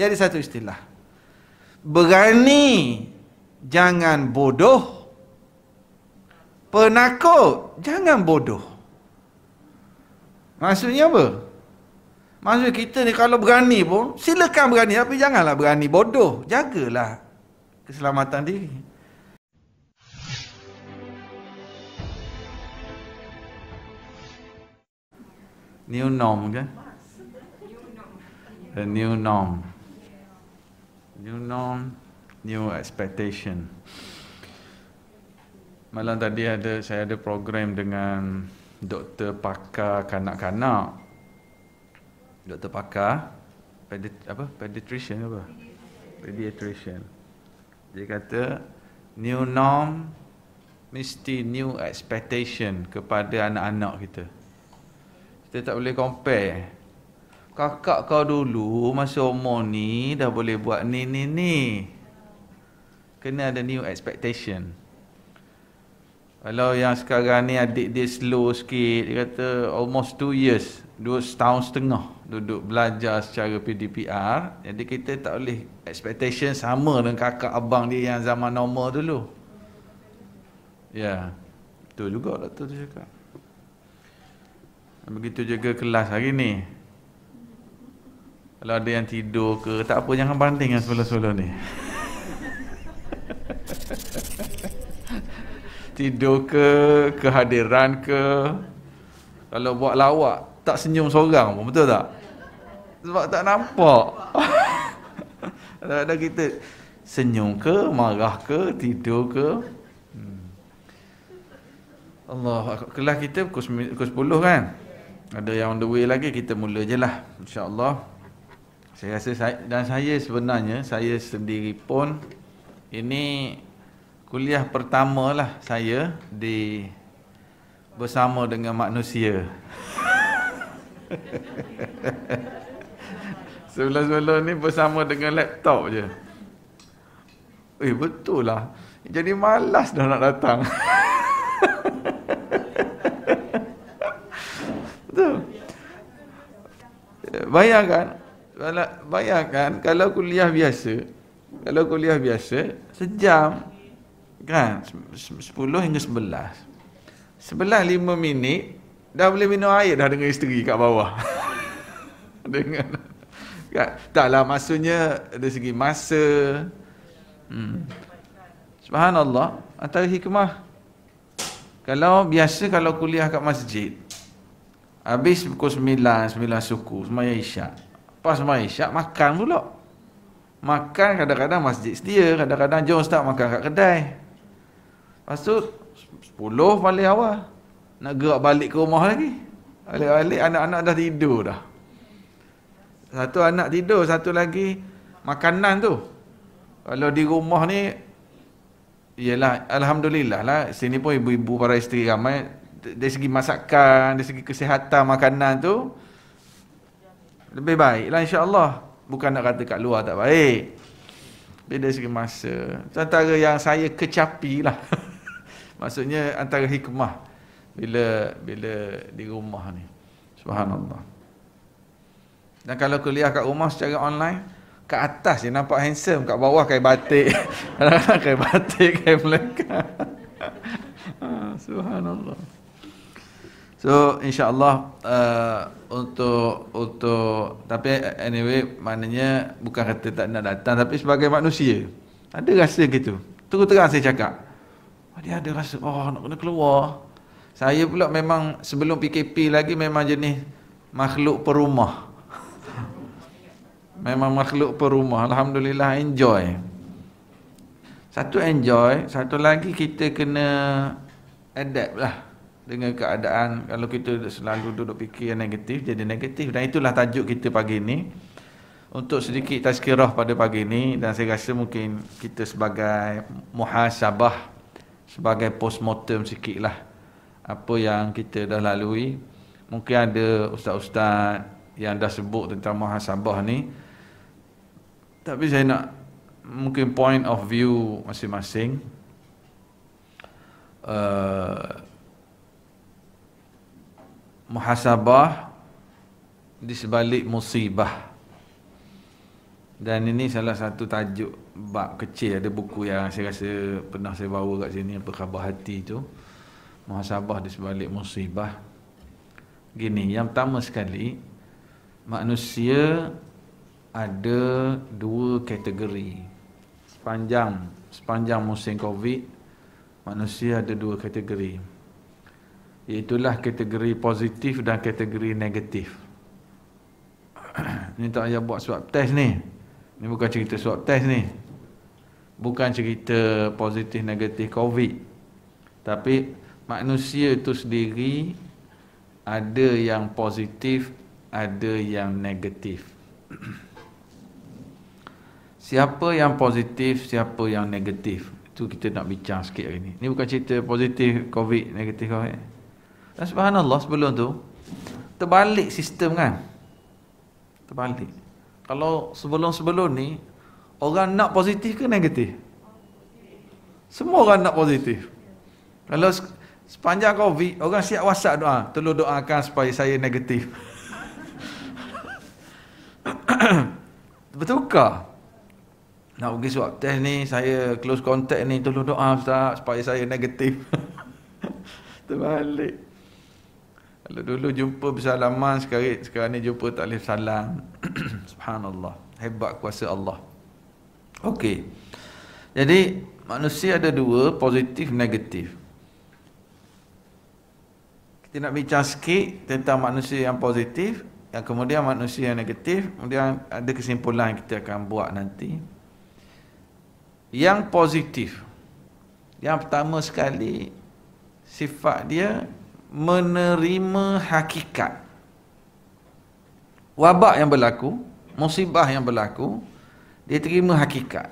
Dia ada satu istilah. Berani jangan bodoh. Penakut jangan bodoh. Maksudnya apa? Maksud kita ni kalau berani pun, silakan berani, tapi janganlah berani bodoh. Jagalah keselamatan diri. New norm kan? The new norm. New norm, new expectation. Malam tadi saya ada program dengan doktor pakar kanak-kanak. Doktor pakar pediatrician apa? Pediatrician. Dia kata new norm mesti new expectation kepada anak-anak kita. Kita tak boleh compare. Kakak kau dulu masa umur ni dah boleh buat ni. Kena ada new expectation. Kalau yang sekarang ni adik dia slow sikit, dia kata almost 2 years, 2 tahun setengah duduk belajar secara PDPR. Jadi kita tak boleh expectation sama dengan kakak abang dia yang zaman normal dulu. Ya, betul juga doktor tu cakap. Begitu juga kelas hari ni. Kalau ada yang tidur ke, tak apa, jangan banding dengan sebelum-sebelum ni. Tidur ke, kehadiran ke, kalau buat lawak, tak senyum seorang pun, betul tak? Sebab tak nampak. Kadang-kadang kita senyum ke, marah ke, tidur ke. Allah, kelas kita pukul 10 kan? Ada yang on the way lagi, kita mula je lah, insyaAllah. Saya rasa saya sebenarnya, saya sendiri pun, ini kuliah pertama lah saya bersama dengan manusia. Sebelum-sebelum ni bersama dengan laptop je. Betul lah. Jadi malas dah nak datang. Betul. Bayangkan kalau kuliah biasa, sejam kan, 10 hingga 11. 11:05 dah boleh minum air dah dengan isteri kat bawah. Dengan kan? Taklah, maksudnya dari segi masa. Subhanallah, antara hikmah. Kalau kuliah kat masjid, habis pukul 9 suku sembahyang isyak. Pas sembahyang isyak makan pula. Makan kadang-kadang masjid sedia, kadang-kadang jom ustaz makan kat kedai. Lepas tu 10 balik awal. Nak gerak balik ke rumah lagi. Balik-balik anak-anak dah tidur dah. Satu anak tidur, satu lagi makanan tu. Kalau di rumah ni, ialah alhamdulillah lah, sini pun ibu-ibu para isteri ramai. Dari segi masakan, dari segi kesihatan makanan tu lebih baik lah insya-Allah. Bukan nak kata kat luar tak baik. Dari segi masa, antara yang saya kecapi lah. Maksudnya antara hikmah bila di rumah ni. Subhanallah. Dan kalau kuliah kat rumah secara online, kat atas je nampak handsome, kat bawah kain batik. Kadang-kadang kain batik, kain melengkang. Subhanallah. So insya-Allah untuk tapi anyway, maknanya bukan kata tak nak datang, tapi sebagai manusia ada rasa gitu. Terus terang saya cakap, dia ada rasa nak kena keluar. Saya pula memang sebelum PKP lagi memang jenis makhluk perumah. Memang makhluk perumah. Alhamdulillah enjoy. Satu enjoy, satu lagi kita kena adapt lah dengan keadaan. Kalau kita selalu duduk fikir yang negatif, jadi negatif. Dan itulah tajuk kita pagi ni. Untuk sedikit tazkirah pada pagi ni, dan saya rasa mungkin kita sebagai muhasabah, sebagai postmortem sikit lah apa yang kita dah lalui. Mungkin ada ustaz-ustaz yang dah sebut tentang muhasabah ni, tapi saya nak mungkin point of view masing-masing. Muhasabah di sebalik musibah. Dan ini salah satu tajuk bab kecil, ada buku yang saya rasa pernah saya bawa kat sini, apa khabar hati tu, muhasabah di sebalik musibah. Gini, yang pertama sekali, manusia ada dua kategori. Sepanjang musim Covid, manusia ada dua kategori. Iaitulah kategori positif dan kategori negatif. Ni tak payah buat swab test ni. Ni bukan cerita swab test ni. Bukan cerita positif negatif Covid. Tapi manusia itu sendiri ada yang positif, ada yang negatif. Siapa yang positif, siapa yang negatif, itu kita nak bincang sikit hari ni. Ni bukan cerita positif Covid, negatif Covid. Dan subhanallah, sebelum tu terbalik sistem kan. Terbalik. Kalau sebelum-sebelum ni orang nak positif ke negatif? Semua orang nak positif. Kalau sepanjang Covid, orang siap WhatsApp doa, tolong doakan supaya saya negatif. Bertukar. Nak pergi swab test ni, saya close contact ni, tolong doa Ustaz supaya saya negatif. Terbalik. Kalau dulu jumpa bersalaman, sekarang ni jumpa tak boleh salam. Subhanallah. Hebat kuasa Allah. Okey. Jadi manusia ada dua, positif, negatif. Kita nak bincang sikit tentang manusia yang positif, yang kemudian manusia yang negatif, kemudian ada kesimpulan yang kita akan buat nanti. Yang positif, yang pertama sekali, sifat dia menerima hakikat. Wabak yang berlaku, musibah yang berlaku, dia terima hakikat.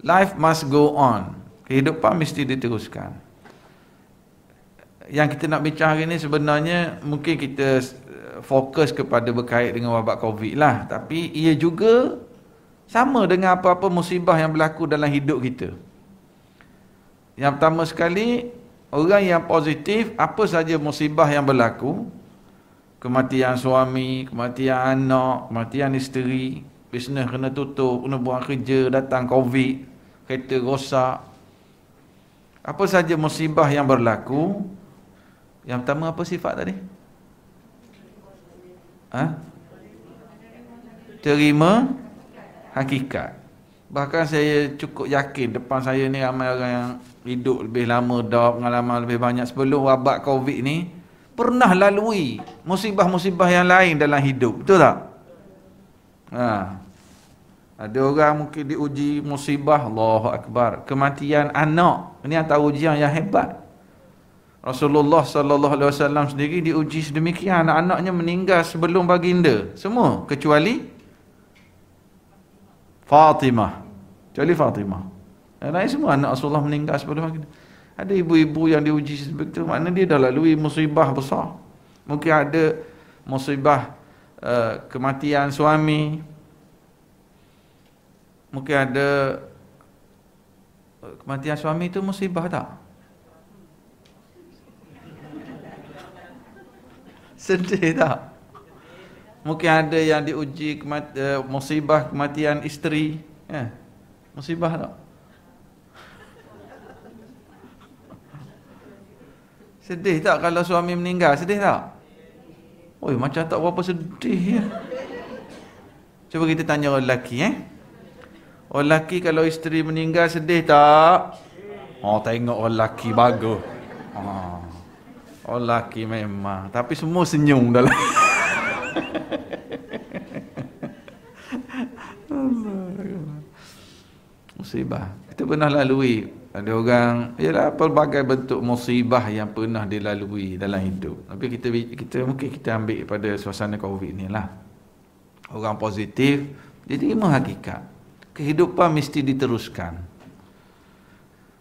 Life must go on. Kehidupan mesti diteruskan. Yang kita nak bincang hari ni sebenarnya mungkin kita fokus kepada berkait dengan wabak Covid lah, tapi ia juga sama dengan apa-apa musibah yang berlaku dalam hidup kita. Yang pertama sekali, orang yang positif, apa saja musibah yang berlaku, kematian suami, kematian anak, kematian isteri, bisnes kena tutup, kena buang kerja, datang Covid, kereta rosak, apa saja musibah yang berlaku, yang pertama apa sifat tadi? Terima hakikat. Bahkan saya cukup yakin depan saya ni ramai orang yang hidup lebih lama, dah pengalaman lebih banyak sebelum wabak Covid ni, pernah lalui musibah-musibah yang lain dalam hidup. Betul tak? Ada orang mungkin diuji musibah, Allahu Akbar, kematian anak. Ini antara ujian yang hebat. Rasulullah sallallahu alaihi wasallam sendiri diuji sedemikian, anak-anaknya meninggal sebelum baginda. Semua kecuali Fatimah. Kecuali Fatimah. Yang lain semua anak Rasulullah meninggal sebelum baginda. Ada ibu-ibu yang diuji sebegitu, maknanya dia dah lalui musibah besar. Mungkin ada musibah kematian suami. Mungkin ada kematian suami itu musibah tak? Sedih tak? Mungkin ada yang diuji musibah kematian isteri. Musibah tak? Sedih tak kalau suami meninggal? Sedih tak? Oi, macam tak berapa sedih ya. Cuba kita tanya orang lelaki orang lelaki kalau isteri meninggal sedih tak? Tengok orang lelaki bagus. Orang lelaki memang, tapi semua senyum dalam. Musibah kita pernah lalui. Ada orang, ialah pelbagai bentuk musibah yang pernah dilalui dalam hidup. Tapi kita mungkin kita ambil pada suasana Covid ni lah. Orang positif, dia terima hakikat. Kehidupan mesti diteruskan.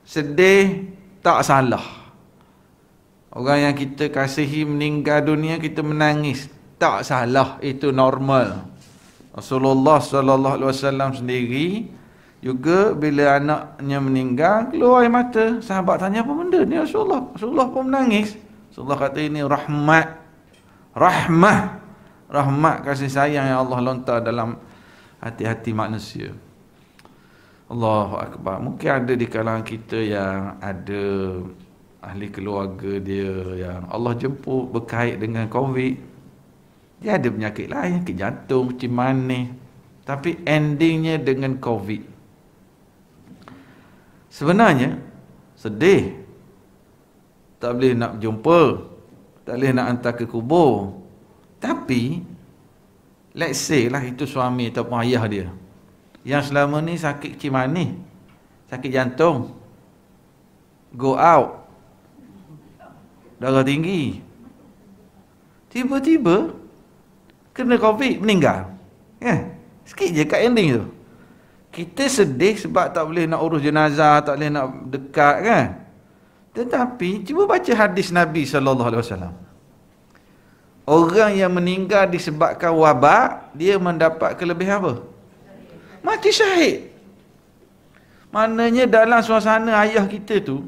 Sedih tak salah. Orang yang kita kasihi meninggal dunia, kita menangis, tak salah, itu normal. Rasulullah sallallahu alaihi wasallam sendiri juga bila anaknya meninggal, keluar air mata. Sahabat tanya, apa benda ni Rasulullah? Rasulullah pun menangis. Rasulullah kata ini rahmat. Rahmat kasih sayang yang Allah lontar dalam hati-hati manusia. Allahu Akbar. Mungkin ada di kalangan kita yang ada ahli keluarga dia yang Allah jemput berkait dengan COVID. Dia ada penyakit lain, penyakit jantung, kencing manis, tapi endingnya dengan COVID. Sebenarnya sedih, tak boleh nak jumpa, tak boleh nak hantar ke kubur. Tapi let's say lah itu suami ataupun ayah dia yang selama ni sakit kencing manis, sakit jantung, go out, darah tinggi, tiba-tiba kena COVID, meninggal. Sikit je kat ending tu. Kita sedih sebab tak boleh nak urus jenazah, tak boleh nak dekat kan. Tetapi cuba baca hadis Nabi SAW. Orang yang meninggal disebabkan wabak, dia mendapat kelebihan apa? Mati syahid. Maknanya dalam suasana ayah kita tu,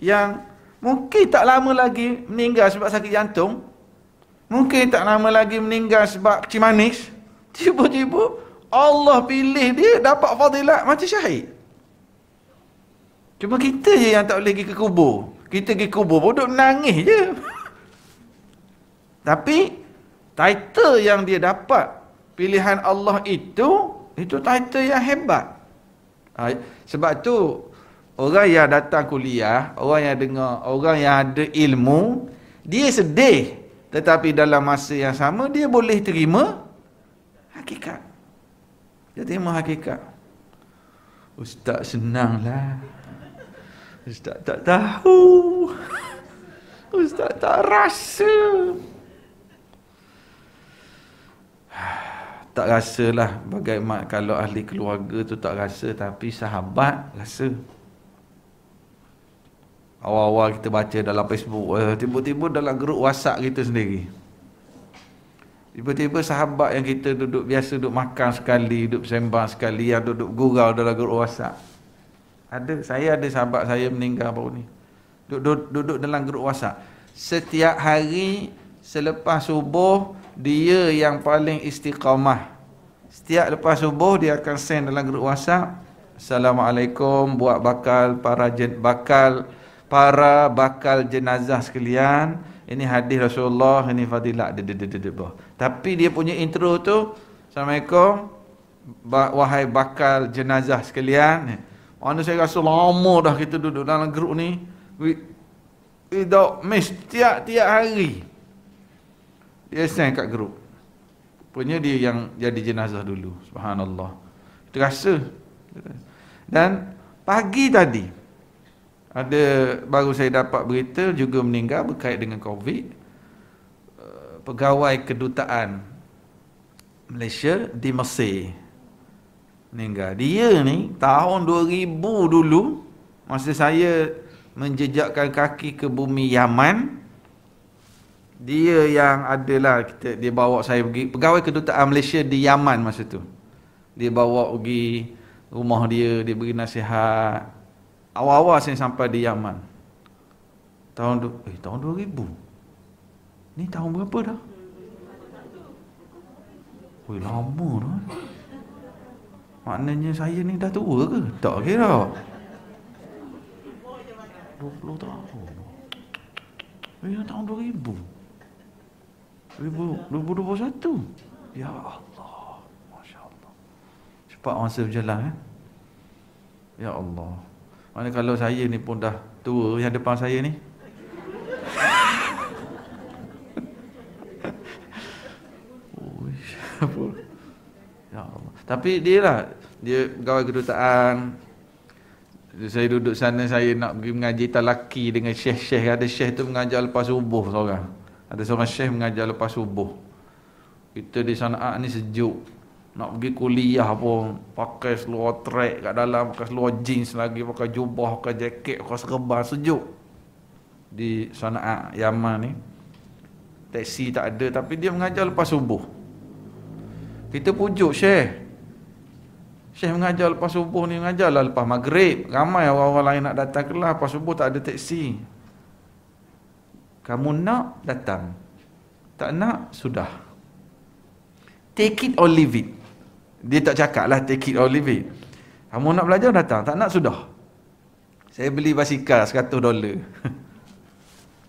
yang mungkin tak lama lagi meninggal sebab sakit jantung, mungkin tak lama lagi meninggal sebab kencing manis, tiba-tiba Allah pilih dia dapat fadilat mati syahid. Cuma kita je yang tak boleh pergi ke kubur. Kita pergi kubur pun duduk menangis je. Tapi title yang dia dapat, pilihan Allah itu title yang hebat. Sebab tu orang yang datang kuliah, orang yang dengar, orang yang ada ilmu, dia sedih, tetapi dalam masa yang sama dia boleh terima hakikat. Dia terima hakikat. Ustaz senanglah. Ustaz tak tahu. Ustaz tak rasa. Tak rasalah bagaimana kalau ahli keluarga tu tak rasa, tapi sahabat rasa. Awal-awal kita baca dalam Facebook, tiba-tiba dalam grup WhatsApp kita sendiri, tiba-tiba sahabat yang kita duduk biasa duduk makan sekali, duduk sembang sekali, yang duduk gurau dalam grup WhatsApp. Saya ada sahabat saya meninggal baru ni, duduk dalam grup WhatsApp. Setiap hari selepas subuh, dia yang paling istiqamah. Setiap lepas subuh dia akan send dalam grup WhatsApp, Assalamualaikum buat bakal bakal jenazah sekalian. Ini hadis Rasulullah, ini fadilat. Tapi dia punya intro tu, Assalamualaikum wahai bakal jenazah sekalian. Mana saya rasa lama dah kita duduk dalam grup ni, without miss, tiap-tiap hari dia send kat grup. Rupanya dia yang jadi jenazah dulu. Subhanallah. Kita rasa. Dan pagi tadi baru saya dapat berita juga meninggal berkait dengan COVID, pegawai kedutaan Malaysia di Mesir meninggal. Dia ni tahun 2000 dulu, masa saya menjejakkan kaki ke bumi Yaman, dia yang adalah dia bawa saya pergi, pegawai kedutaan Malaysia di Yaman masa tu. Dia bawa pergi rumah dia beri nasihat. Awal-awal saya sampai di Yaman. Tahun 2000. Ni tahun berapa dah? Lama dah. Maknanya saya ni dah tua ke? Tak kira. 20 tahun. Tahun 2000. 2021. Ya Allah, Masya Allah. Cepat masa berjalan Ya Allah. Mana kalau saya ni pun dah tua, yang depan saya ni Ya Allah. Tapi dia pegawai kedutaan. Saya duduk sana, saya nak pergi mengaji talaki dengan syekh-syekh. Ada syekh tu mengajar lepas subuh seorang. Ada seorang syekh mengajar lepas subuh. Kita di Sana'a ni sejuk. Nak pergi kuliah pun pakai seluar track kat dalam, pakai seluar jeans lagi, pakai jubah, pakai jaket, pakai serban, sejuk. Di Sana'a, Yaman ni. Taksi tak ada, tapi dia mengajar lepas subuh. Kita pujuk syekh. Syekh mengajar lepas subuh ni, mengajarlah lepas maghrib. Ramai orang-orang lain nak datang kelas, lepas subuh tak ada taksi. Kamu nak, datang. Tak nak, sudah. Take it or leave it. Dia tak cakap lah take it or leave it. Kamu nak belajar datang, tak nak sudah. Saya beli basikal $100.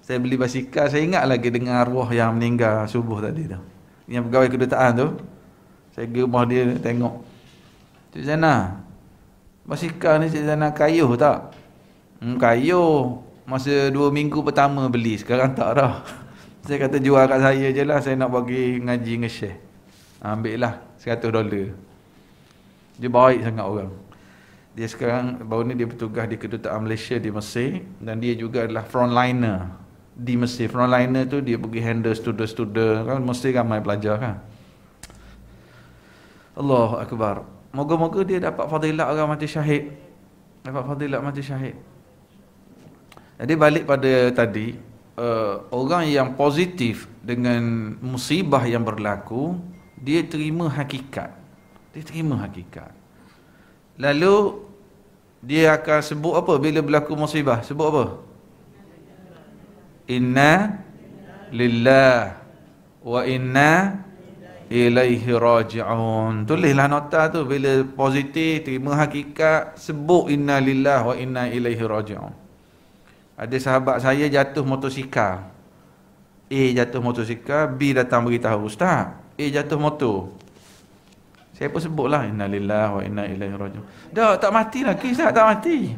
Saya beli basikal, saya ingat lagi dengan arwah yang meninggal subuh tadi tu. Yang pegawai kedutaan tu. Saya pergi rumah dia tengok. Cik Zana, basikal ni Cik Zana kayuh tak? Kayuh. Masa 2 minggu pertama beli, sekarang tak dah. Saya kata jual kat saya je lah, saya nak bagi ngaji nge-share. Ambil lah $100. Dia baik sangat orang. Dia sekarang, baru ni dia bertugas di kedutaan Malaysia di Mesir. Dan dia juga adalah frontliner di Mesir. Frontliner tu dia pergi handle student-student. Kan Mesir ramai pelajar kan. Allahu Akbar. Moga-moga dia dapat fadilat orang mati syahid. Dapat fadilat mati syahid. Jadi balik pada tadi, orang yang positif dengan musibah yang berlaku, dia terima hakikat. Dia terima hakikat. Lalu dia akan sebut apa bila berlaku musibah? Sebut apa? Inna lillah wa inna ilaihi raji'un. Tulislah nota tu, bila positif terima hakikat, sebut inna lillah wa inna ilaihi raji'un. Ada sahabat saya jatuh motosikal. A jatuh motosikal, B datang beritahu, Ustaz, A jatuh motor. Saya pun sebutlah inna lillah wa inna ilaihi raji'un. Dah tak mati lah, kisah tak mati.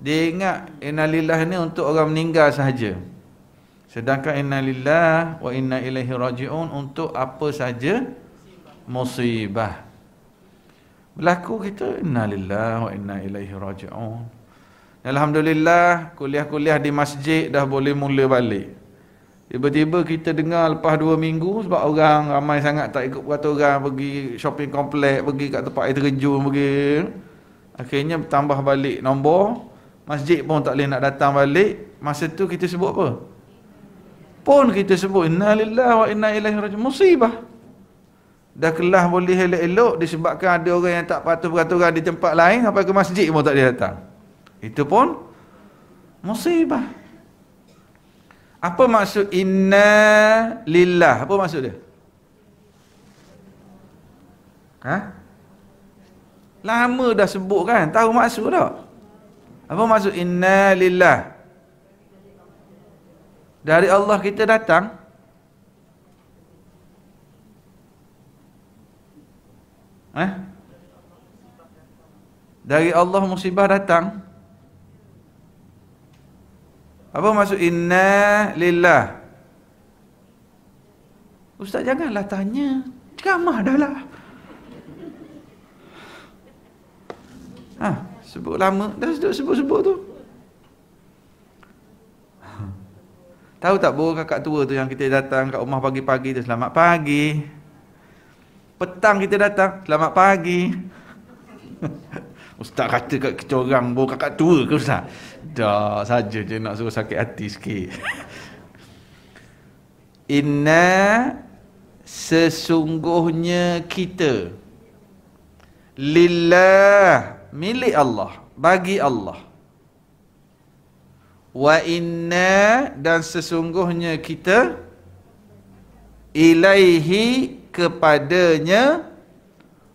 Dia ingat inna lillah ni untuk orang meninggal sahaja. Sedangkan inna lillah wa inna ilaihi raji'un untuk apa saja musibah. Berlaku kita inna lillah wa inna ilaihi raji'un. Alhamdulillah, kuliah-kuliah di masjid dah boleh mula balik. Tiba-tiba kita dengar lepas 2 minggu, sebab orang ramai sangat tak ikut peraturan, pergi shopping komplek, pergi kat tempat air terjun, pergi. Akhirnya tambah balik nombor. Masjid pun tak boleh nak datang balik. Masa tu kita sebut apa? Pun kita sebut inna lillahi wa inna ilaihi raji'un. Musibah. Dah kelas boleh elok-elok disebabkan ada orang yang tak patuh peraturan di tempat lain, sampai ke masjid pun tak boleh datang. Itu pun musibah. Apa maksud inna lillah? Apa maksud dia? Lama dah sebut kan? Tahu maksud tak? Apa maksud inna lillah? Dari Allah kita datang. Dari Allah musibah datang. Apa maksud inna lillah? Ustaz janganlah tanya, ceramah dah lah. Sebut lama, dah sebut-sebut tu. Tahu tak burung kakak tua tu yang kita datang kat rumah pagi-pagi tu, selamat pagi. Petang kita datang, selamat pagi. Ustaz kata kat kita orang burung kakak tua ke Ustaz? Dah saja je nak suruh sakit hati sikit. Inna sesungguhnya kita, lillah milik Allah, bagi Allah. Wa inna dan sesungguhnya kita, ilaihi kepadanya,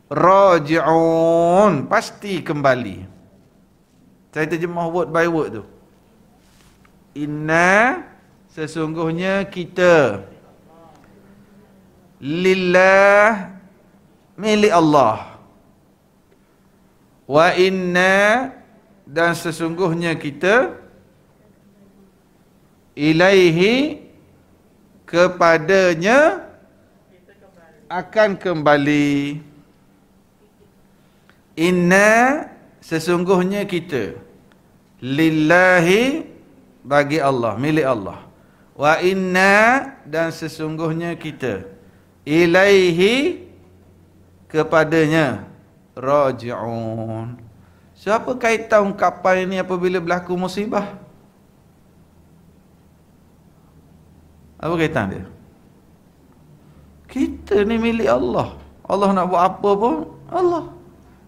raji'un pasti kembali. Saya terjemah word by word tu. Inna sesungguhnya kita, lillah milik Allah, wa inna dan sesungguhnya kita, ilaihi kepadanya akan kembali. Inna sesungguhnya kita, lillahi bagi Allah, milik Allah, wa inna dan sesungguhnya kita, ilaihi kepadanya, raji'un. Siapa kaitan ungkapan ini apabila berlaku musibah? Apa kaitan dia? Kita ni milik Allah. Allah nak buat apa pun Allah.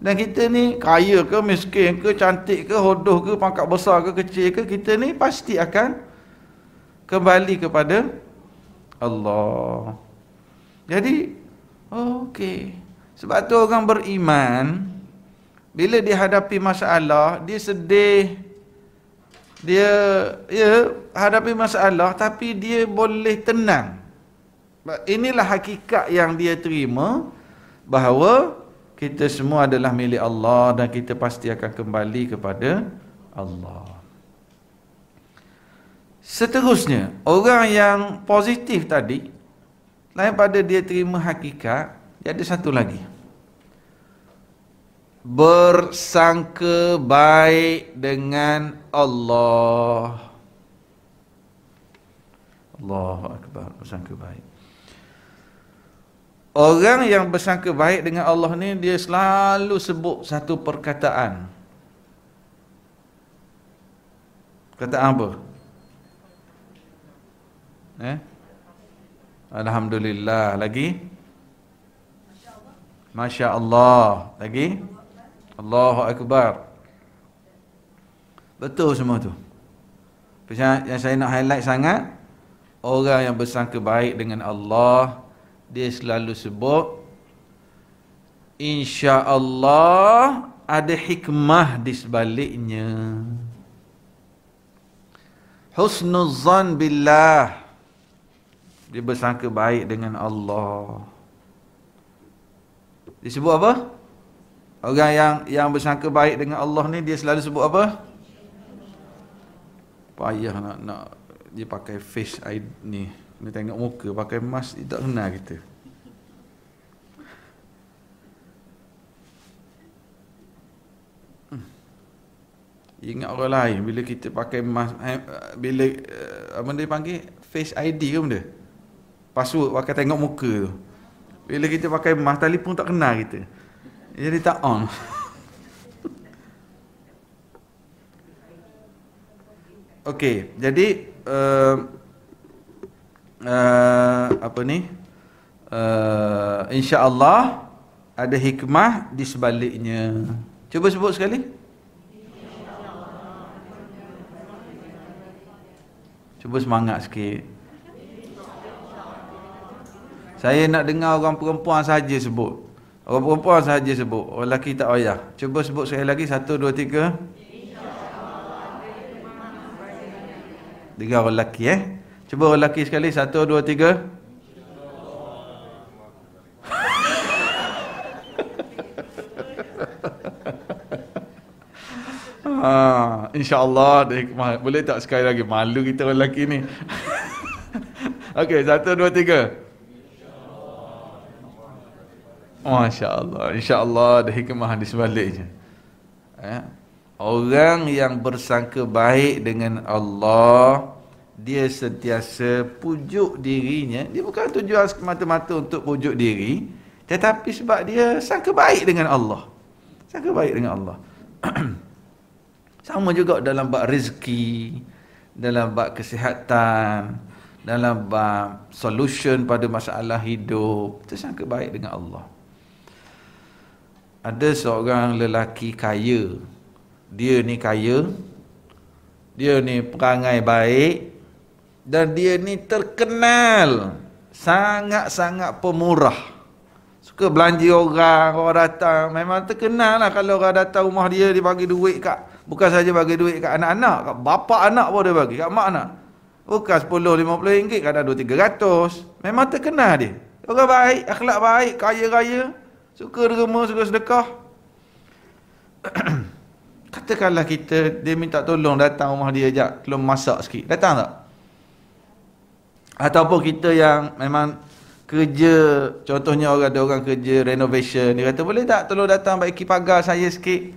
Dan kita ni kaya ke, miskin ke, cantik ke, hodoh ke, pangkat besar ke, kecil ke, kita ni pasti akan kembali kepada Allah. Jadi, okey. Sebab tu orang beriman, bila dia hadapi masalah, dia sedih, dia hadapi masalah, tapi dia boleh tenang. Inilah hakikat yang dia terima, bahawa kita semua adalah milik Allah dan kita pasti akan kembali kepada Allah. Seterusnya, orang yang positif tadi, lain pada dia terima hakikat, dia ada satu lagi. Bersangka baik dengan Allah. Allahu Akbar, bersangka baik. Orang yang bersangka baik dengan Allah ni, dia selalu sebut satu perkataan. Perkataan apa? Alhamdulillah. Lagi? Masya Allah. Lagi? Allahu Akbar. Betul semua tu. Yang saya nak highlight sangat, orang yang bersangka baik dengan Allah, dia selalu sebut, insya-Allah ada hikmah di sebaliknya. Husnuzan billah. Dia bersangka baik dengan Allah. Disebut apa? Orang yang bersangka baik dengan Allah ni, dia selalu sebut apa? Payah nak dia pakai face ID ni. Dia tengok muka, pakai mask, dia tak kenal kita. Ingat orang lain bila kita pakai mask, bila apa dia panggil, face ID ke benda, password pakai tengok muka tu. Bila kita pakai mask, telefon tak kenal kita, jadi tak on. Okey, jadi apa ni, insya-Allah ada hikmah di sebaliknya. Cuba sebut sekali. Cuba semangat sikit. Saya nak dengar orang perempuan saja sebut. Orang perempuan saja sebut. Orang lelaki tak payah. Cuba sebut sekali lagi. 1, 2, 3. 3 orang lelaki Cuba orang lelaki sekali. 1, 2, 3. InsyaAllah ada hikmah. Boleh tak sekali lagi? Malu kita orang lelaki ni. Okey, 1, 2, 3. Masya Allah. InsyaAllah ada hikmah di sebaliknya. Orang yang bersangka baik dengan Allah, dia sentiasa pujuk dirinya. Dia bukan tujuan semata-mata untuk pujuk diri, tetapi sebab dia sangka baik dengan Allah. Sangka baik dengan Allah. Sama juga dalam bab rezeki, dalam bab kesihatan, dalam bab solution pada masalah hidup. Kita sangka baik dengan Allah. Ada seorang lelaki kaya. Dia ni kaya, dia ni perangai baik, dan dia ni terkenal sangat-sangat pemurah. Suka belanja orang datang. Memang terkenal lah kalau orang datang rumah dia, dia bagi duit kat, bukan saja bagi duit kat anak-anak, kat bapa anak pun dia bagi, kat mak anak. Bukan 10-50 ringgit, kadang 200-300. Memang terkenal dia. Orang baik, akhlak baik, kaya-raya, suka derma, suka sedekah. Katakanlah dia minta tolong datang rumah dia ajak, tolong masak sikit. Datang tak? Ataupun kita yang memang kerja, contohnya ada orang kerja renovation, dia kata boleh tak tolong datang baiki pagar saya sikit.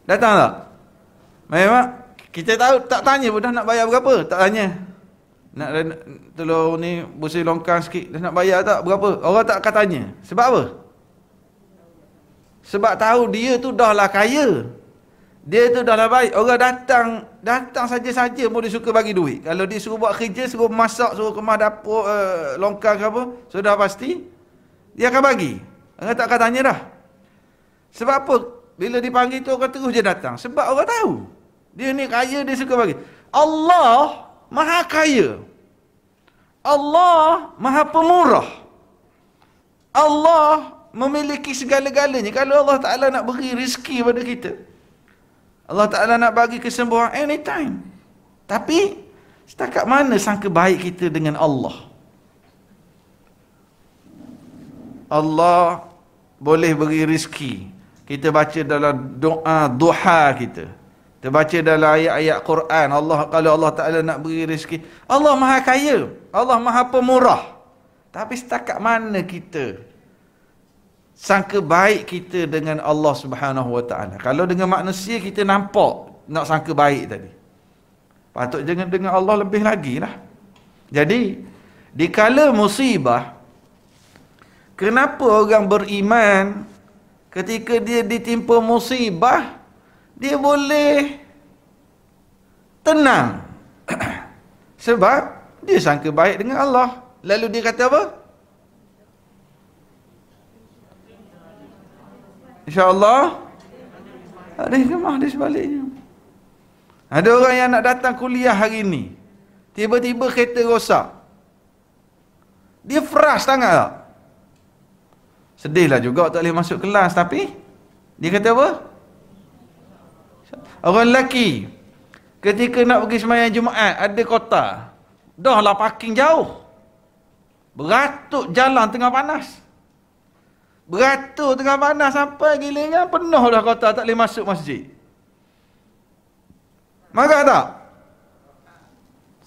Datang tak? Memang kita tahu, tak tanya pun dah nak bayar berapa, tak tanya. Nak tolong ni bersih longkang sikit, dah nak bayar tak berapa? Orang tak akan tanya. Sebab apa? Sebab tahu dia tu dah lah kaya. Dia tu dah lah baik. Orang datang saja-saja pun dia suka bagi duit. Kalau dia suruh buat kerja, suruh masak, suruh kemas dapur, longkang ke apa, sudah pasti dia akan bagi. Orang tak akan tanya dah. Sebab apa? Bila dipanggil tu orang terus je datang. Sebab orang tahu dia ni kaya, dia suka bagi. Allah Maha Kaya. Allah Maha Pemurah. Allah memiliki segala-galanya. Kalau Allah Ta'ala nak beri rezeki pada kita, Allah Ta'ala nak bagi kesembuhan anytime. Tapi setakat mana sangka baik kita dengan Allah? Allah boleh beri rezeki. Kita baca dalam doa duha kita. Kita baca dalam ayat-ayat Quran. Kalau Allah Ta'ala nak beri rezeki, Allah Maha Kaya, Allah Maha Pemurah. Tapi setakat mana kita sangka baik kita dengan Allah Subhanahu Wa Ta'ala? Kalau dengan manusia kita nampak nak sangka baik tadi, patut jangan dengan Allah lebih lagi lah. Jadi dikala musibah, kenapa orang beriman ketika dia ditimpa musibah dia boleh tenang? Sebab dia sangka baik dengan Allah. Lalu dia kata apa? InsyaAllah ada hikmah di sebaliknya. Ada orang yang nak datang kuliah hari ni, tiba-tiba kereta rosak, dia frust sangat tak? Sedihlah juga tak boleh masuk kelas. Tapi dia kata apa? Orang lelaki ketika nak pergi sembahyang Jumaat, ada kota, dah lah parking jauh, beratuk jalan tengah panas, beratur tengah panas sampai giliran penuh dah kota, tak boleh masuk masjid. Marah tak?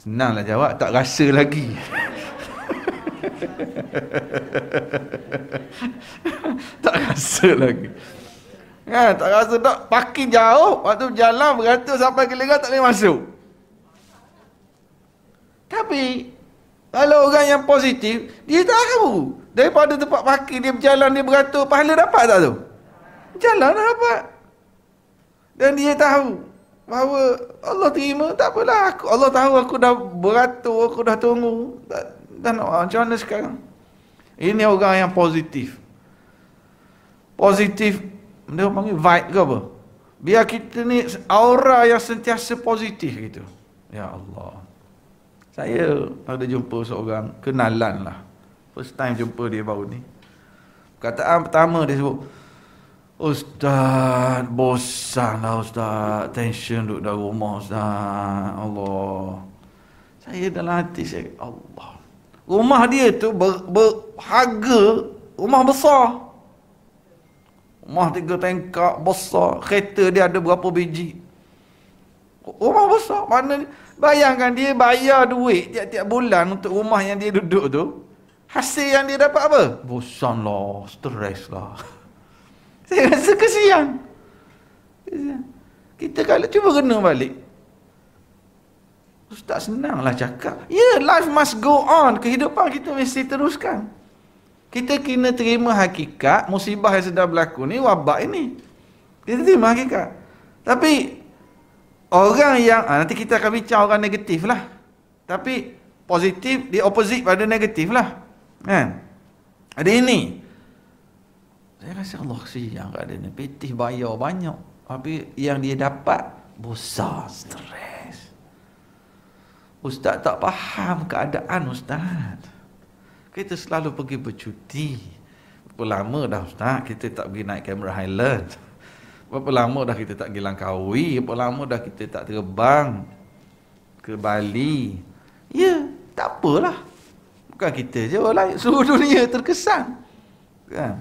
Senanglah jawab, tak rasa lagi. Tak rasa lagi. Tak rasa tak, parking jauh, waktu jalan beratur sampai giliran tak boleh masuk. Tapi kalau orang yang positif, dia tahu daripada tempat parking dia berjalan, dia beratur, pahala dapat tak tu? Jalan dah dapat. Dan dia tahu bahawa Allah terima, tak apalah. Allah tahu aku dah beratur, aku dah tunggu. Dan macam mana sekarang? Ini orang yang positif. Positif, dia panggil vibe ke apa? Biar kita ni aura yang sentiasa positif gitu. Ya Allah. Saya ada jumpa seorang kenalan lah. First time jumpa dia baru ni. Perkataan pertama dia sebut, Ustaz, bosan lah Ustaz. Tension duduk dalam rumah Ustaz. Allah. Saya dalam hati saya, Allah. Rumah dia tu berharga, rumah besar. Rumah 3 tingkat besar. Kereta dia ada berapa biji. Rumah besar. Mana bayangkan dia bayar duit tiap-tiap bulan untuk rumah yang dia duduk tu. Hasil yang dia dapat apa? Bosan lah, stres lah. Saya rasa kesian. Kita kalau cuba kena balik, Ustaz senanglah cakap. Ya, life must go on. Kehidupan kita mesti teruskan. Kita kena terima hakikat musibah yang sedang berlaku ni, wabak ini. Kita terima hakikat. Tapi orang yang nanti kita akan bincang orang negatif lah. Tapi positif dia opposite pada negatif lah. Kan? Ada ini. Saya rasa Allah kesian kat dia ni. Petih bayar banyak, tapi yang dia dapat besar, stres. Ustaz tak faham keadaan Ustaz. Kita selalu pergi bercuti. Berapa lama dah Ustaz kita tak pergi naik Cameron Highland? Berapa lama dah kita tak pergi Langkawi? Berapa lama dah kita tak terbang ke Bali? Ya, tak apalah. Bukan kita je, orang seluruh dunia terkesan. Kan?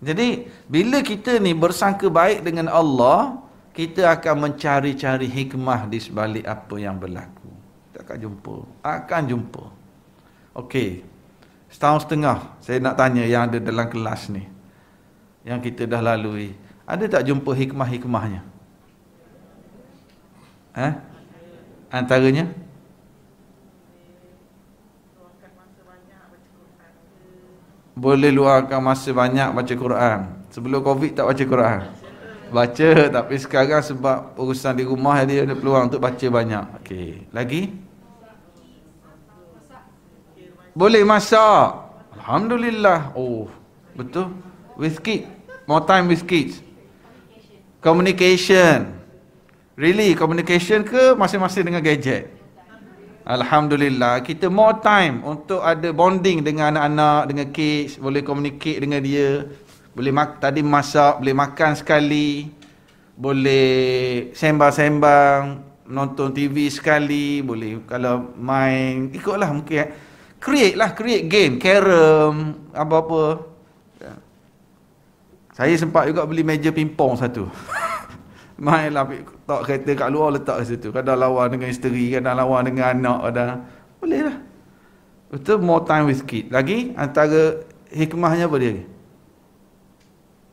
Jadi bila kita ni bersangka baik dengan Allah, kita akan mencari-cari hikmah di sebalik apa yang berlaku. Kita akan jumpa. Okey. Setahun setengah saya nak tanya yang ada dalam kelas ni, yang kita dah lalui, ada tak jumpa hikmah-hikmahnya? Antaranya? Boleh luangkan masa banyak baca Quran. Sebelum Covid tak baca Quran? Baca, tapi sekarang sebab urusan di rumah dia ada peluang untuk baca banyak. Okey, lagi? Boleh masak. Alhamdulillah. Oh, betul. With kids. More time with kids. Communication. Really, communication ke masing-masing dengan gadget? Alhamdulillah, kita more time untuk ada bonding dengan anak-anak, dengan kids, boleh communicate dengan dia. Boleh tadi masak, boleh makan sekali, boleh sembang-sembang, nonton TV sekali, boleh kalau main, ikutlah mungkin. Create game, carom, apa-apa. Saya sempat juga beli meja pingpong satu. Mainlah, tak kereta kat luar letak kat situ. Kadang lawan dengan isteri, kadang lawan dengan anak, kadang boleh lah. Betul, more time with kid. Lagi antara hikmahnya apa dia?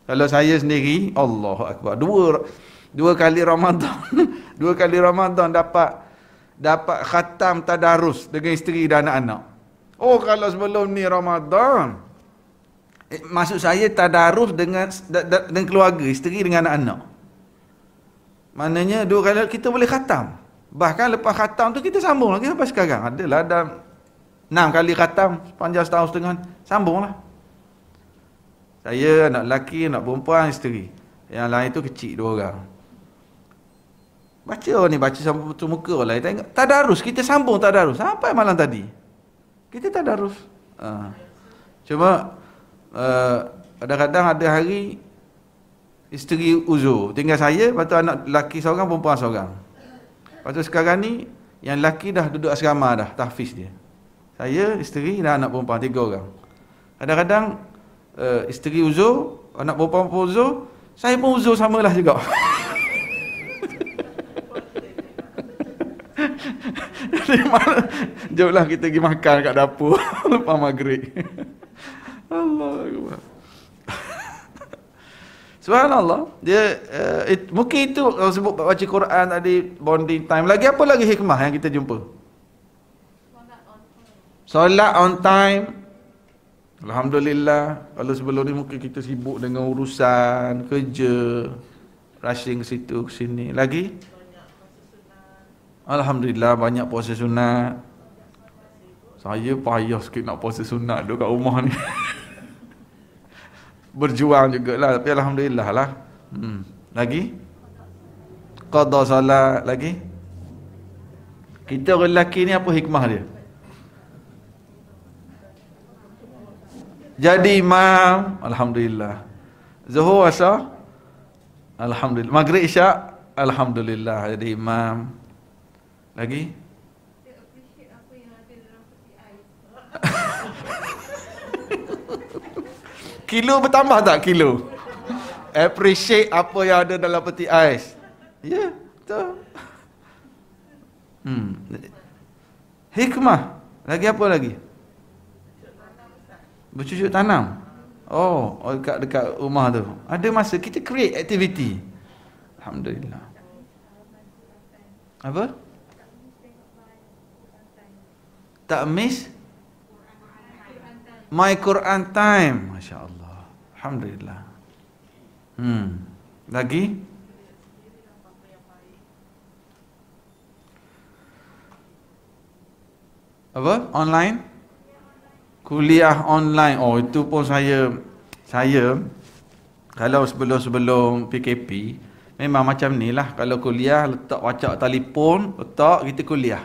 Kalau saya sendiri, Allahu Akbar, dua kali Ramadan, dua kali Ramadan dapat khatam tadarus dengan isteri dan anak-anak. Oh, kalau sebelum ni Ramadan, maksud saya tadarus dengan keluarga, isteri dengan anak-anak. Maknanya dua kali kita boleh khatam. Bahkan lepas khatam tu kita sambung lagi sampai sekarang. Adalah ada 6 kali khatam sepanjang setahun setengah, sambunglah. Saya, anak lelaki, anak perempuan, isteri. Yang lain tu kecil 2 orang. Baca ni, baca sampai putus muka orang lain. Tengok tadarus, kita sambung tadarus sampai malam tadi. Kita tadarus. Cuma kadang-kadang ada hari isteri uzur, tinggal saya, lepas tu anak lelaki seorang, perempuan seorang. Lepas tu sekarang ni yang lelaki dah duduk asrama dah, tahfiz dia. Saya, isteri dan anak perempuan, 3 orang. Kadang-kadang isteri uzur, anak perempuan pun uzur, saya pun uzur samalah juga. Jomlah kita pergi makan kat dapur lepas maghrib. Allah Akbar. Subhanallah. Dia mungkin itu kalau sebut baca Quran tadi, bonding time. Lagi apa lagi hikmah yang kita jumpa? Solat on time. Alhamdulillah. Kalau sebelum ni mungkin kita sibuk dengan urusan kerja, rushing ke situ ke sini. Lagi? Alhamdulillah banyak puasa sunat. Saya payah sikit nak puasa sunat duduk kat rumah ni. Berjuang jugalah, tapi alhamdulillah lah. Lagi? Qada salat. Lagi? Kita orang lelaki ni apa hikmah dia? Jadi imam, alhamdulillah. Zuhur, asar, alhamdulillah. Maghrib, isyak, alhamdulillah jadi imam. Lagi? Kilo bertambah tak kilo? Appreciate apa yang ada dalam peti ais. Ya, betul. Hikmah. Lagi apa lagi? Bercucuk tanam. Oh, dekat rumah tu. Ada masa kita create activity. Alhamdulillah. Apa? Tak miss My Quran time. Masya Allah. Alhamdulillah. Lagi? Apa? Online? Kuliah online. Oh, itu pun saya kalau sebelum PKP memang macam ni lah. Kalau kuliah, letak wacak telefon, letak kita kuliah.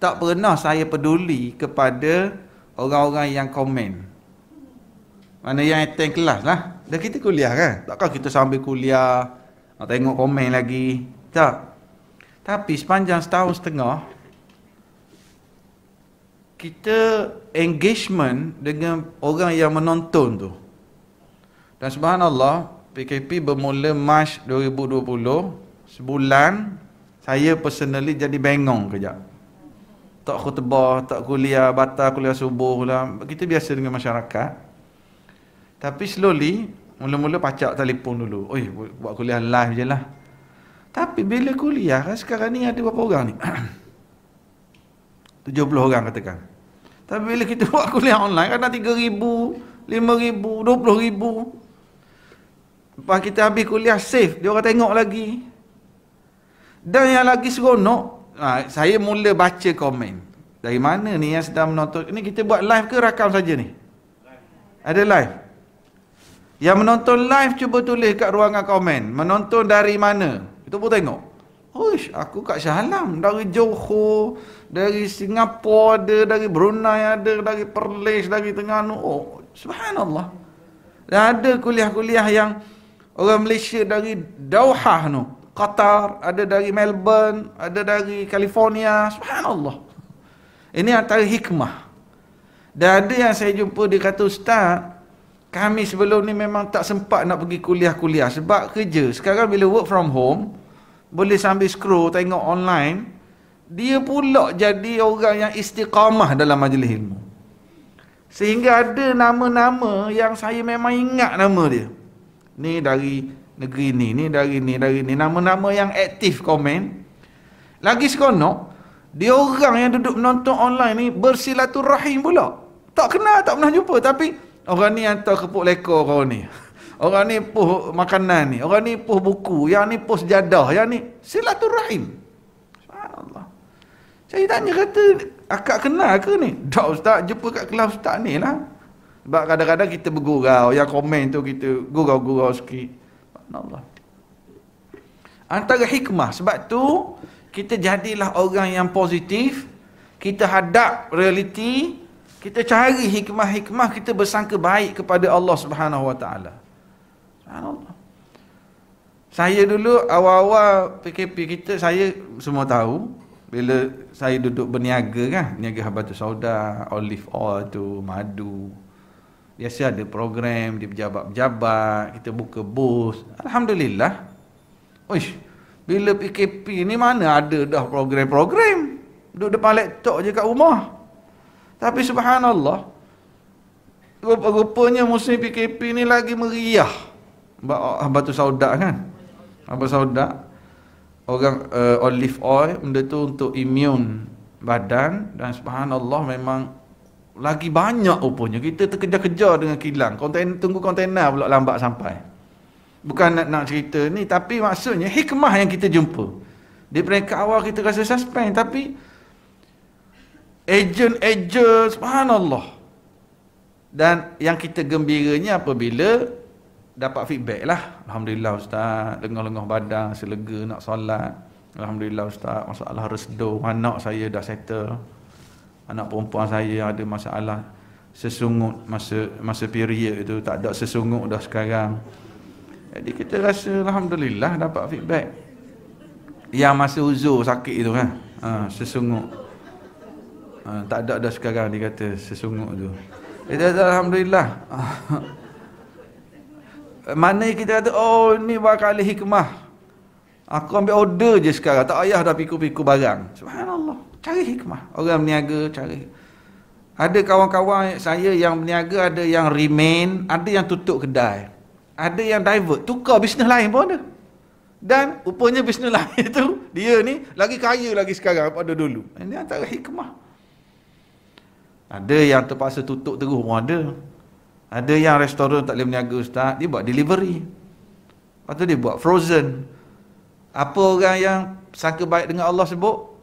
Tak pernah saya peduli kepada orang-orang yang komen. Mana yang attend kelas lah. Dah kita kuliah kan. Takkan kita sambil kuliah nak tengok komen lagi. Tak. Tapi sepanjang setahun setengah, kita engagement dengan orang yang menonton tu. Dan subhanallah, PKP bermula Mac 2020. Sebulan, saya personally jadi bengong kejap. Tak khutbah, tak kuliah, batal kuliah subuh lah. Kita biasa dengan masyarakat. Tapi slowly, mula-mula pacak telefon dulu. Oi, buat kuliah live je lah. Tapi bila kuliah, sekarang ni ada berapa orang ni? 70 orang katakan. Tapi bila kita buat kuliah online, kadang 3,000, 5,000, 20,000. Lepas kita habis kuliah, save. Dia orang tengok lagi. Dan yang lagi seronok, saya mula baca komen. Dari mana ni yang sedang menonton? Ini kita buat live ke rakam saja ni? Ada live. Yang menonton live cuba tulis kat ruangan komen. Menonton dari mana? Itu pun tengok. Uish, aku kat Shah Alam. Dari Johor, dari Singapura ada, dari Brunei ada, dari Perlis, dari Terengganu. Oh, subhanallah. Dan ada kuliah-kuliah yang orang Malaysia dari Doha tu, Qatar, ada dari Melbourne, ada dari California. Subhanallah. Ini antara hikmah. Dan ada yang saya jumpa, dia kata, Ustaz, kami sebelum ni memang tak sempat nak pergi kuliah-kuliah sebab kerja. Sekarang bila work from home, boleh sambil scroll, tengok online, dia pula jadi orang yang istiqamah dalam majlis ilmu. Sehingga ada nama-nama yang saya memang ingat nama dia. Ni dari negeri ni dari ni. Nama-nama yang aktif komen. Lagi seronok, dia orang yang duduk menonton online ni bersilaturahim pula. Tak kenal, tak pernah jumpa. Tapi orang ni hantar kepuk lekor kau ni. Orang ni puh makanan ni. Orang ni puh buku. Yang ni puh sejadah. Yang ni silaturahim. Subhanallah. Saya tanya, kata, akak kenal ke ni? Tak Ustaz, jumpa kat kelas Ustaz ni lah. Sebab kadang-kadang kita bergurau. Yang komen tu kita gurau-gurau sikit. Subhanallah. Antara hikmah. Sebab tu, kita jadilah orang yang positif. Kita hadap realiti. Kita cari hikmah-hikmah. Kita bersangka baik kepada Allah Subhanahu Wa Taala. Subhanallah. Saya dulu awal-awal PKP kita, saya semua tahu. Bila saya duduk berniaga kan, niaga habatus sauda, olive oil tu, madu. Biasa ada program di pejabat-pejabat, kita buka booth. Alhamdulillah. Uish, bila PKP ni mana ada dah program-program. Duduk depan laptop je kat rumah. Tapi subhanallah, rupa-rupanya musim PKP ni lagi meriah. Habatus sauda kan. Habatus sauda. Orang olive oil, benda tu untuk imun badan. Dan subhanallah memang lagi banyak rupanya. Kita terkejar-kejar dengan kilang. Tunggu kontainer pula lambat sampai. Bukan nak cerita ni, tapi maksudnya hikmah yang kita jumpa. Di peringkat awal kita rasa suspend, tapi ejen subhanallah. Dan yang kita gembiranya apabila dapat feedback lah. Alhamdulillah Ustaz, lengah-lengah badan, selega nak solat. Alhamdulillah Ustaz, masalah resedo, anak saya dah settle. Anak perempuan saya ada masalah sesungut masa period tu, tak ada sesungut dah sekarang. Jadi kita rasa alhamdulillah dapat feedback. Yang masa uzur sakit tu kan, sesungut. Tak ada dah sekarang, dia kata sesungut tu. Kita kata alhamdulillah. Mana kita kata, oh ni bakal hikmah. Aku ambil order je sekarang, tak payah dah piku-piku barang. Subhanallah. Cari hikmah. Orang berniaga cari. Ada kawan-kawan saya yang berniaga, ada yang remain, ada yang tutup kedai. Ada yang divert, tukar bisnes lain pun ada. Dan rupanya bisnes lain tu, dia ni lagi kaya lagi sekarang pada dulu. Ini antara hikmah. Ada yang terpaksa tutup terus pun ada. Ada yang restoran tak boleh berniaga Ustaz, dia buat delivery. Lepas tu dia buat frozen. Apa orang yang sangka baik dengan Allah sebut?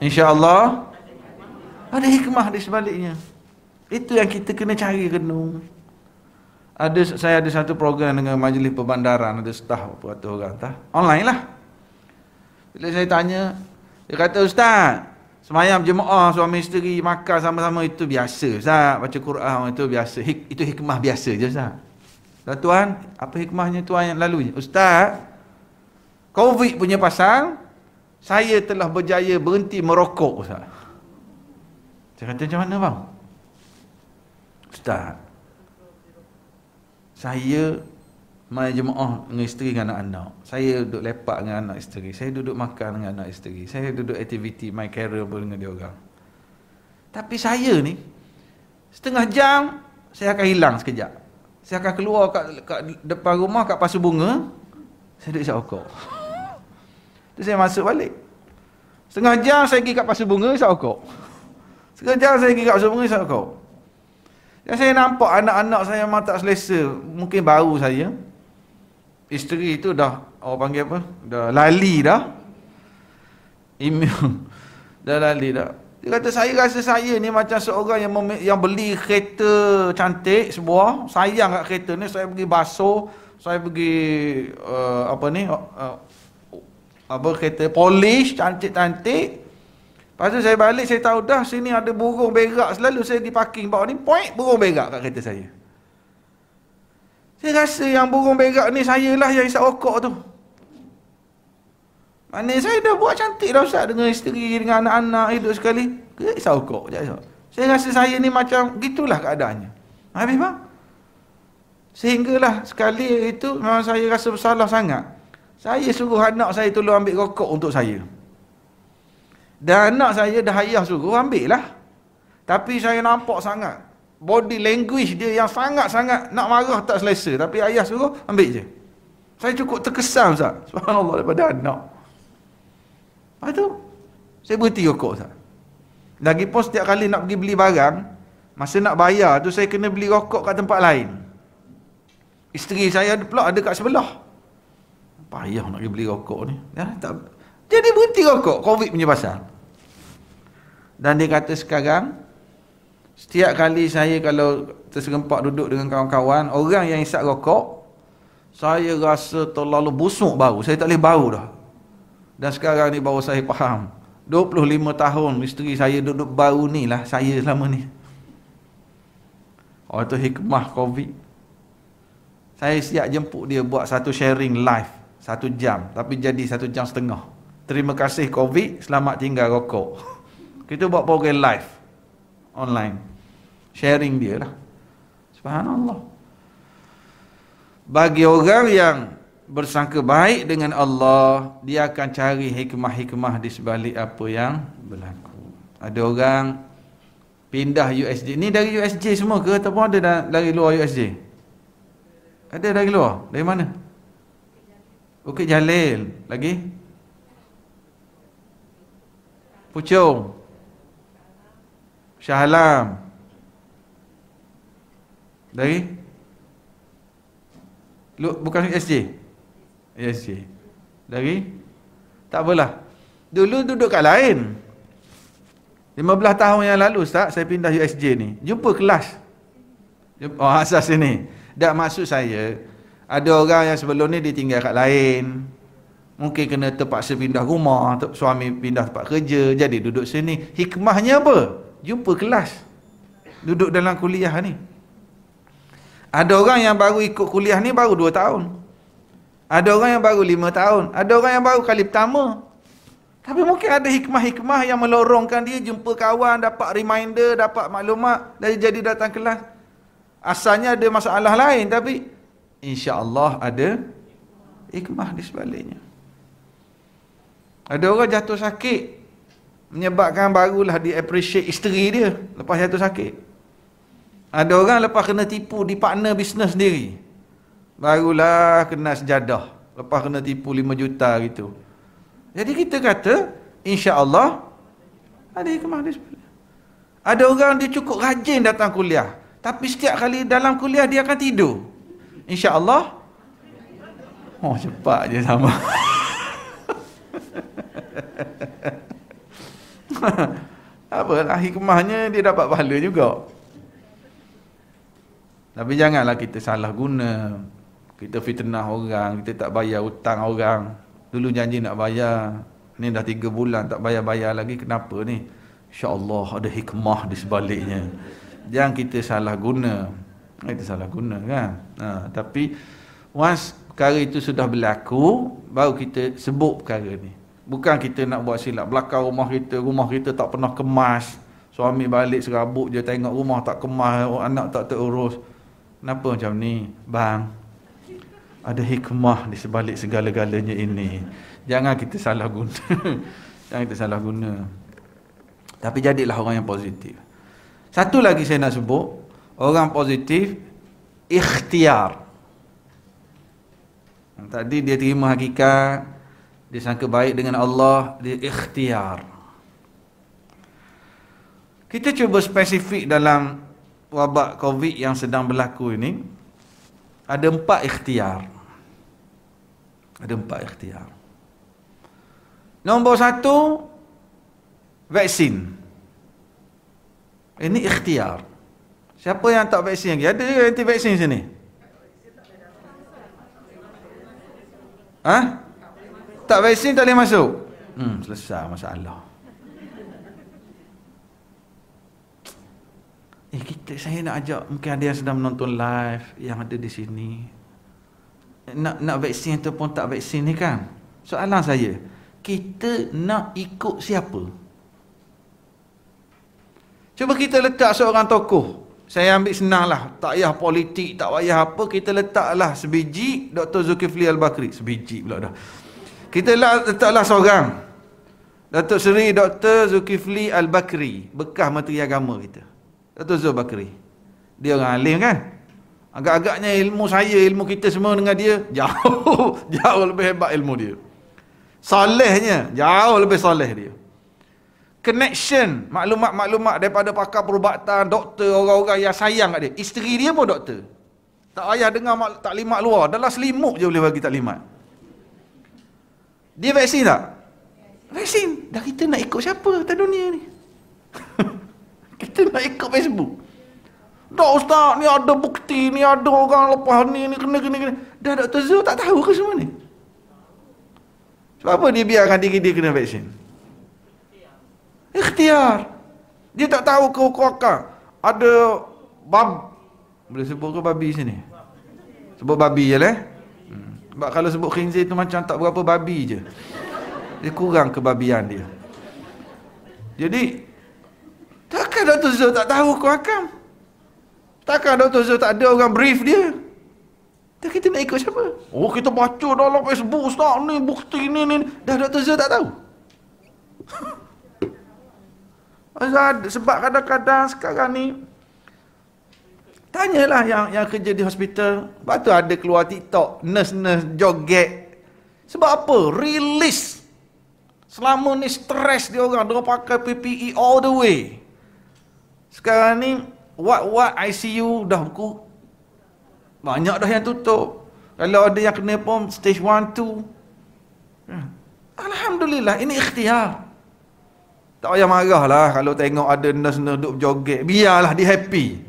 InsyaAllah ada hikmah di sebaliknya. Itu yang kita kena cari renung. Saya ada satu program dengan majlis perbandaran, ada staff berapa ratus orang tak? Online lah. Bila saya tanya, dia kata, Ustaz, semayam jemaah suami isteri makan sama-sama itu biasa Ustaz. Baca Quran itu biasa. Itu hikmah biasa je Ustaz. Dan Tuan, apa hikmahnya Tuan yang lalu? Ustaz, Covid punya pasal, saya telah berjaya berhenti merokok Ustaz. Saya kata, macam mana bang? Ustaz, saya main jemaah dengan isteri dengan anak-anak. Saya duduk lepak dengan anak isteri. Saya duduk makan dengan anak isteri. Saya duduk aktiviti my career dengan dia orang. Tapi saya ni, setengah jam, saya akan hilang sekejap. Saya akan keluar kat depan rumah, kat pasu bunga. Saya duduk isap rokok. Tu saya masuk balik. Setengah jam saya pergi kat pasu bunga, isap rokok. Setengah jam saya pergi kat pasu bunga, isap rokok. Dan saya nampak anak-anak saya memang tak selesa. Mungkin baru saya. Isteri itu dah, orang panggil apa? Dah lali dah. Immune. Dah lali dah. Dia kata, saya rasa saya ni macam seorang yang beli kereta cantik sebuah. Sayang kat kereta ni. Saya pergi basuh. Saya pergi, kereta polish, cantik-cantik. Lepas tu saya balik, saya tahu dah sini ada burung berak. Selalu saya di parking bawah ni, poik, burung berak kat kereta saya. Saya rasa yang burung berak ni saya lah yang isap rokok tu. Mana saya dah buat cantik dah Ustaz, dengan isteri, dengan anak-anak, hidup sekali. Isap rokok je. Saya rasa saya ni macam, gitulah keadaannya. Habis bang? Sehinggalah sekali itu memang saya rasa bersalah sangat. Saya suruh anak saya tolong ambil rokok untuk saya. Dan anak saya dah ayah suruh, ambil lah. Tapi saya nampak sangat body language dia yang sangat-sangat nak marah tak selesa. Tapi ayah suruh, ambil je. Saya cukup terkesan Ustaz, subhanallah, daripada anak. Lepas tu saya berhenti rokok Ustaz. Lagipun setiap kali nak pergi beli barang, masa nak bayar tu saya kena beli rokok kat tempat lain. Isteri saya pula ada kat sebelah. Payah nak pergi beli rokok ni. Ya, tak. Jadi berhenti rokok, Covid punya pasal. Dan dia kata sekarang, setiap kali saya kalau terserempak duduk dengan kawan-kawan, orang yang isap rokok, saya rasa terlalu busuk bau. Saya tak boleh bau dah. Dan sekarang ni baru saya faham. 25 tahun isteri saya duduk bau ni lah saya selama ni. Oh, itu hikmah Covid. Saya siap jemput dia buat satu sharing live 1 jam, tapi jadi 1 jam setengah. Terima kasih Covid, selamat tinggal rokok. Kita buat program live online, sharing dia lah. Subhanallah. Bagi orang yang bersangka baik dengan Allah, dia akan cari hikmah-hikmah di sebalik apa yang berlaku. Ada orang pindah USJ. Ni dari USJ semua ke ataupun ada dari luar USJ? Ada dari luar? Dari mana? Bukit Jalil. Lagi? Puchong, Shah Alam. Dari? Bukan USJ? USJ. Dari? Tak apalah. Dulu duduk kat lain. 15 tahun yang lalu Ustaz, saya pindah USJ ni. Jumpa kelas. Oh, asas ini. Tak, maksud saya, ada orang yang sebelum ni dia tinggal kat lain. Mungkin kena terpaksa pindah rumah, suami pindah tempat kerja, jadi duduk sini. Hikmahnya apa? Jumpa kelas. Duduk dalam kuliah ni. Ada orang yang baru ikut kuliah ni baru 2 tahun. Ada orang yang baru 5 tahun. Ada orang yang baru kali pertama. Tapi mungkin ada hikmah-hikmah yang melorongkan dia jumpa kawan, dapat reminder, dapat maklumat, dan jadi datang kelas. Asalnya ada masalah lain, tapi insya-Allah ada hikmah di sebaliknya. Ada orang jatuh sakit, menyebabkan barulah dia appreciate isteri dia lepas jatuh sakit. Ada orang lepas kena tipu di partner bisnes sendiri, barulah kena sejadah lepas kena tipu 5 juta gitu. Jadi kita kata insya-Allah ada hikmah di sebaliknya. Ada orang dia cukup rajin datang kuliah, tapi setiap kali dalam kuliah dia akan tidur. InsyaAllah. Oh, cepat je sama. Apalah hikmahnya, dia dapat pahala juga. Tapi janganlah kita salah guna. Kita fitnah orang, kita tak bayar hutang orang. Dulu janji nak bayar, ni dah 3 bulan tak bayar-bayar lagi, kenapa ni? InsyaAllah ada hikmah di sebaliknya. Jangan kita salah guna. Kita salah guna kan. Tapi once perkara itu sudah berlaku, baru kita sebut perkara ni. Bukan kita nak buat silap. Belakang rumah kita tak pernah kemas. Suami balik serabut je, tengok rumah tak kemas, anak tak terurus. Kenapa macam ni? Bang, ada hikmah di sebalik segala-galanya ini. Jangan kita salah guna. Jangan kita salah guna. Tapi jadilah orang yang positif. Satu lagi saya nak sebut, orang positif ikhtiar. Tadi dia terima hakikat, dia sangka baik dengan Allah, dia ikhtiar. Kita cuba spesifik dalam wabak Covid yang sedang berlaku ini. Ada 4 ikhtiar. Ada 4 ikhtiar. Nombor 1, vaksin. Ini ikhtiar. Siapa yang tak vaksin lagi? Ada ke anti vaksin sini? Tak vaksin tak boleh masuk? Selesai masalah. saya nak ajak, mungkin ada yang sedang menonton live, yang ada di sini. Nak vaksin ataupun tak vaksin ni kan. Soalan saya, kita nak ikut siapa? Cuba kita letak seorang tokoh. Saya ambil senang lah, tak payah politik, tak payah apa, kita letaklah sebiji Dr. Zulkifli Al-Bakri. Sebiji pula dah. Kita letaklah seorang, Datuk Seri Dr. Zulkifli Al-Bakri, bekas Menteri Agama kita. Dr. Zul Bakri. Dia orang alim kan? Agak-agaknya ilmu saya, ilmu kita semua dengan dia jauh lebih hebat ilmu dia. Solehnya jauh lebih soleh dia. Connection, maklumat-maklumat daripada pakar perubatan, doktor, orang-orang yang sayang kat dia. Isteri dia pun doktor. Tak payah dengar taklimat luar, dalam selimut je boleh bagi taklimat. Dia vaksin tak? Vaksin. Dah kita nak ikut siapa atas dunia ni? Kita nak ikut Facebook. Tak ustaz, ni ada bukti, ni ada orang lepas ni kena. Dah Dr. Zul tak tahu ke semua ni? Sebab apa dia biarkan diri dia kena vaksin? Ikhtiar. Dia tak tahu ke hukum-hukum. Ada boleh sebut ke babi sini? Sebut babi je lah. Sebab kalau sebut khinzir tu macam tak berapa babi je. Dia kurang kebabian dia. Jadi takkan Dr. Zul tak tahu hukum-hukum? Takkan Dr. Zul tak ada orang brief dia? Dan kita nak ikut siapa? Oh, kita baca dalam Facebook, ustaz ni bukti ni. Dah Dr. Zul tak tahu. Sebab kadang-kadang sekarang ni, tanyalah yang kerja di hospital. Lepas tu ada keluar TikTok, nurse-nurse joget. Sebab apa? Release. Selama ni stres dia orang pakai PPE all the way. Sekarang ni What ICU dah buku banyak dah yang tutup. Kalau ada yang kena pun stage 1, 2. Alhamdulillah, ini ikhtiar. Tak payah marah lah kalau tengok ada nurse-nurse duduk joget. Biarlah dia happy.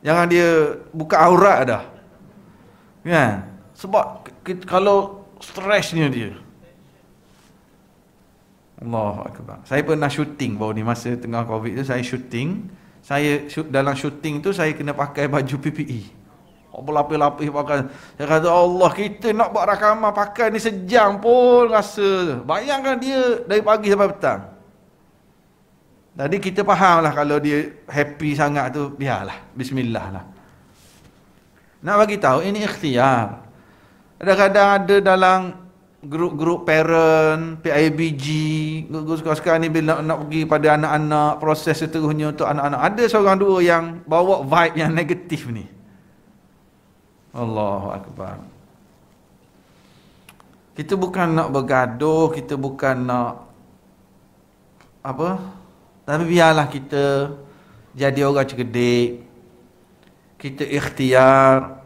Jangan dia buka aurat dah. Kan? Sebab kalau stresnya dia. Allahu Akbar. Saya pernah syuting baru ni, masa tengah Covid tu saya syuting. Dalam syuting tu saya kena pakai baju PPE. Berlapis-lapis pakai. Saya kata Allah, kita nak buat rakaman pakai ni sejam pun rasa. Bayangkan dia dari pagi sampai petang. Jadi kita faham lah kalau dia happy sangat tu, biarlah. Bismillah lah. Nak bagi tahu ini ikhtiar. Kadang-kadang ada dalam grup-grup parent, PIBG, grup sekarang ni bila nak pergi pada anak-anak, proses seterusnya untuk anak-anak. Ada seorang dua yang bawa vibe yang negatif ni. Allahu Akbar. Kita bukan nak bergaduh, kita bukan nak apa, tapi biarlah kita jadi orang cerdik. Kita ikhtiar.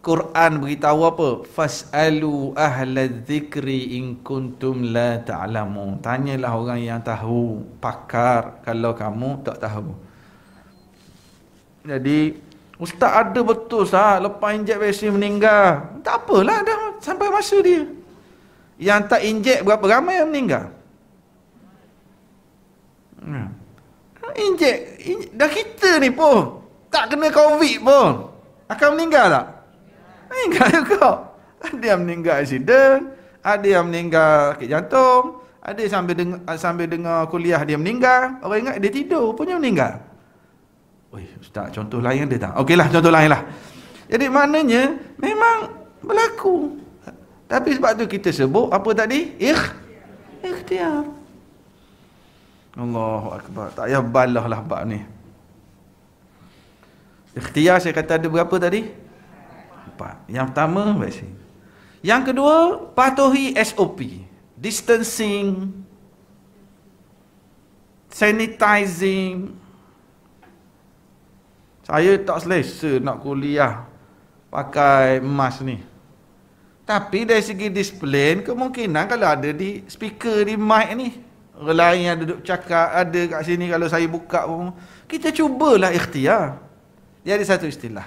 Quran beritahu apa? Fas'alu ahla dzikri in kuntum la ta'lamun. Tanyalah orang yang tahu, pakar, kalau kamu tak tahu. Jadi, ustaz ada betul sah, lepas injek vaksin meninggal. Tak apalah dah sampai masa dia. Yang tak injek berapa ramai yang meninggal? Injek dah kita ni pun tak kena Covid pun akan meninggal tak? Meninggal juga. Ada yang meninggal accident, ada yang meninggal sakit jantung, ada yang sambil dengar kuliah dia meninggal. Orang ingat dia tidur punya meninggal. Oi, ustaz, contoh lain ada tak? Okeylah, contoh lain lah. Jadi maknanya memang berlaku. Tapi sebab tu kita sebut apa tadi? Ikhtiar. Allahu Akbar. Tak payah balah lah bab ni. Ikhtiar saya kata ada berapa tadi? 4. Yang pertama, vaksin. Yang kedua, patuhi SOP. Distancing, sanitizing. Saya tak selesa nak kuliah pakai mask ni. Tapi dari segi disiplin, kemungkinan kalau ada di speaker di mic ni, orang lain yang duduk cakap, ada kat sini kalau saya buka pun, kita cubalah ikhtiar. Dia ada satu istilah.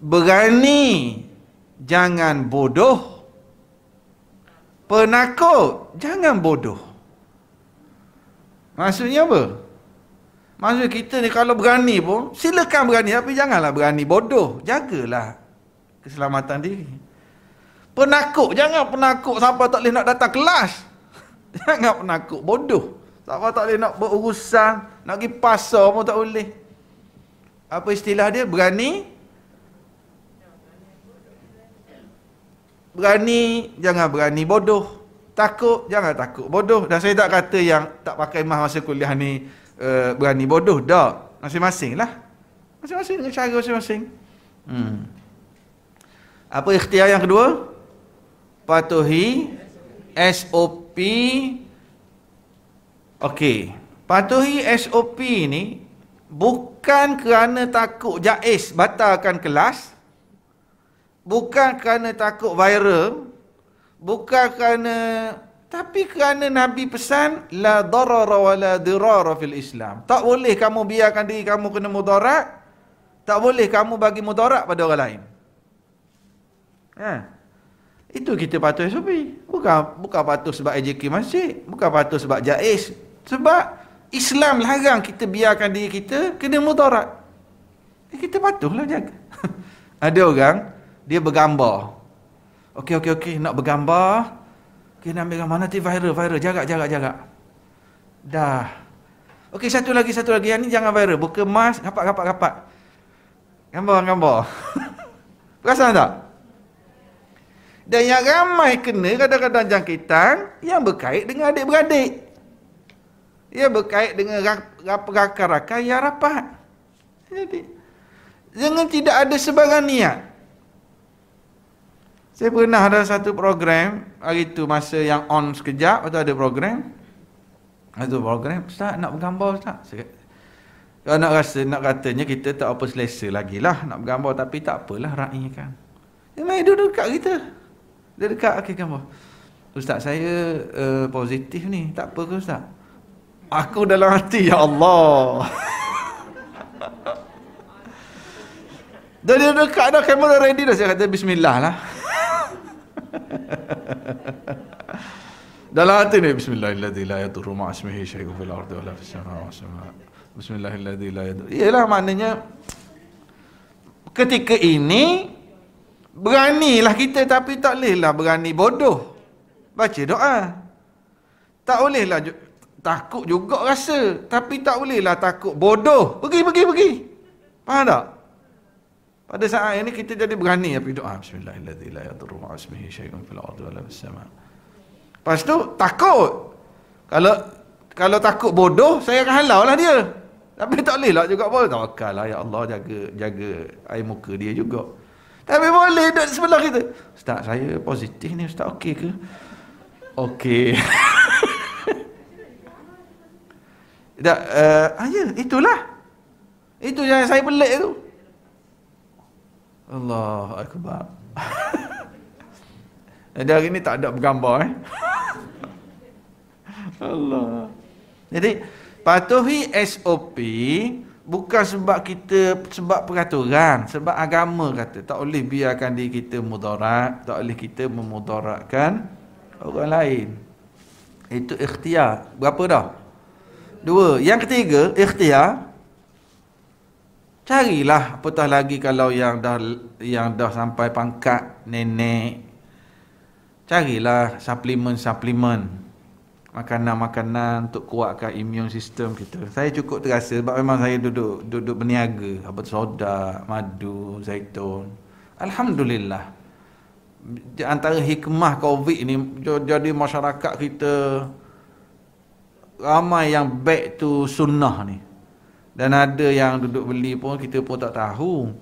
Berani, jangan bodoh. Penakut, jangan bodoh. Maksudnya apa? Maksud kita ni kalau berani pun, silakan berani. Tapi janganlah berani bodoh. Jagalah keselamatan diri. Penakut. Jangan penakut sampai tak boleh nak datang kelas. Jangan penakut. Bodoh. Sampai tak boleh nak berurusan. Nak pergi pasar pun tak boleh. Apa istilah dia? Berani. Berani. Jangan berani bodoh. Takut. Jangan takut bodoh. Dan saya tak kata yang tak pakai mah masa kuliah ni berani bodoh. Tak. Masing-masing lah. Masing-masing dengan cara masing-masing. Apa ikhtiar yang kedua? Patuhi SOP. Okey. Patuhi SOP ni bukan kerana takut jaiz batalkan kelas. Bukan kerana takut viral. Bukan kerana, tapi kerana Nabi pesan la darara wa la dirara fil Islam. Tak boleh kamu biarkan diri kamu kena mudarat. Tak boleh kamu bagi mudarat pada orang lain. Itu kita patuh SOP. Bukan patuh sebab AJK masjid, bukan patuh sebab jaiz. Sebab Islam larang kita biarkan diri kita kena mudarat. Kita patuhlah jaga. Ada orang dia bergambar. Okey, nak bergambar. Okey, nak ambil gambar nanti viral. Jaga. Dah. Okey, satu lagi. Yang ni jangan viral. Buka mask, rapat. Gambar. Perasan tak? Dan yang ramai kena kadang-kadang jangkitan yang berkait dengan adik-beradik. Ia berkait dengan rakan-rakan yang rapat. Jadi, jangan tidak ada sebarang niat. Saya pernah ada satu program, hari tu masa yang on sekejap, lepas tu ada program. Ustaz nak bergambar Ustaz. Kalau nak katanya kita tak apa selesa lagi lah nak bergambar, tapi tak apalah raikan. Dia main duduk dekat kita. Dia dekat, okey gambar. Ustaz saya positif ni, tak apa ke Ustaz? Aku dalam hati, ya Allah. Dan dia dekat dah, kamera ready dah. Saya kata bismillah lah. Dalam hati ni bismillahirrahmanirrahim la yadurru ma'a ismihi syai'un fil ardi wala fis samaa'i. Bismillahirrahmanirrahim la yadurru. Iyalah maknanya ketika ini beranilah kita, tapi tak bolehlah berani bodoh. Baca doa. Tak bolehlah takut juga rasa, tapi tak bolehlah takut bodoh. Pergi. Faham tak? Pada saat ini kita jadi berani api doa. Bismillahirrahmanirrahim la yadurru ma'a ismihi syai'un fil ardi wala fis samaa'i. Lepas tu takut. Kalau takut bodoh, saya akan halau lah dia. Tapi tak boleh lah juga bodoh. Tawakal lah, ya Allah, jaga air muka dia juga. Tapi boleh duduk sebelah kita. Ustaz saya positif ni, Ustaz okey ke? Okey. Ya, itulah. Itu yang saya pelik tu. Allahu Akbar. Jadi hari ni tak ada bergambar Allah. Jadi patuhi SOP bukan sebab peraturan, sebab agama kata tak boleh biarkan diri kita mudarat, tak boleh kita memudaratkan orang lain. Itu ikhtiar. Berapa dah? 2. Yang ketiga, ikhtiar. Carilah apatah lagi kalau yang dah sampai pangkat nenek. Carilah suplemen. Makanan-makanan untuk kuatkan immune sistem kita. Saya cukup terasa sebab memang saya duduk berniaga, habat soda, madu, zaitun. Alhamdulillah. Di antara hikmah Covid ni jadi masyarakat kita ramai yang back to sunnah ni. Dan ada yang duduk beli pun kita pun tak tahu.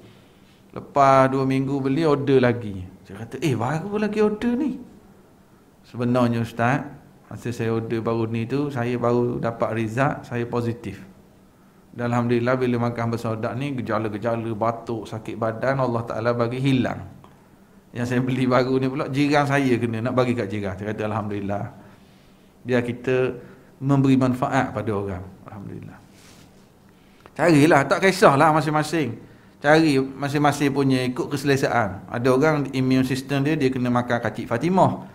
Lepas 2 minggu beli order lagi. Saya kata, baru lagi order ni. Sebenarnya Ustaz, masa saya order baru ni tu, saya baru dapat result, saya positif. Dan Alhamdulillah bila makan bersodak ni, gejala-gejala batuk, sakit badan, Allah Ta'ala bagi hilang. Yang saya beli baru ni pula, jiran saya kena, nak bagi kat jiran. Saya kata Alhamdulillah. Biar kita memberi manfaat pada orang. Alhamdulillah. Carilah, tak kisahlah masing-masing. Cari masing-masing punya ikut keselesaan. Ada orang immune system dia kena makan kacik Fatimah.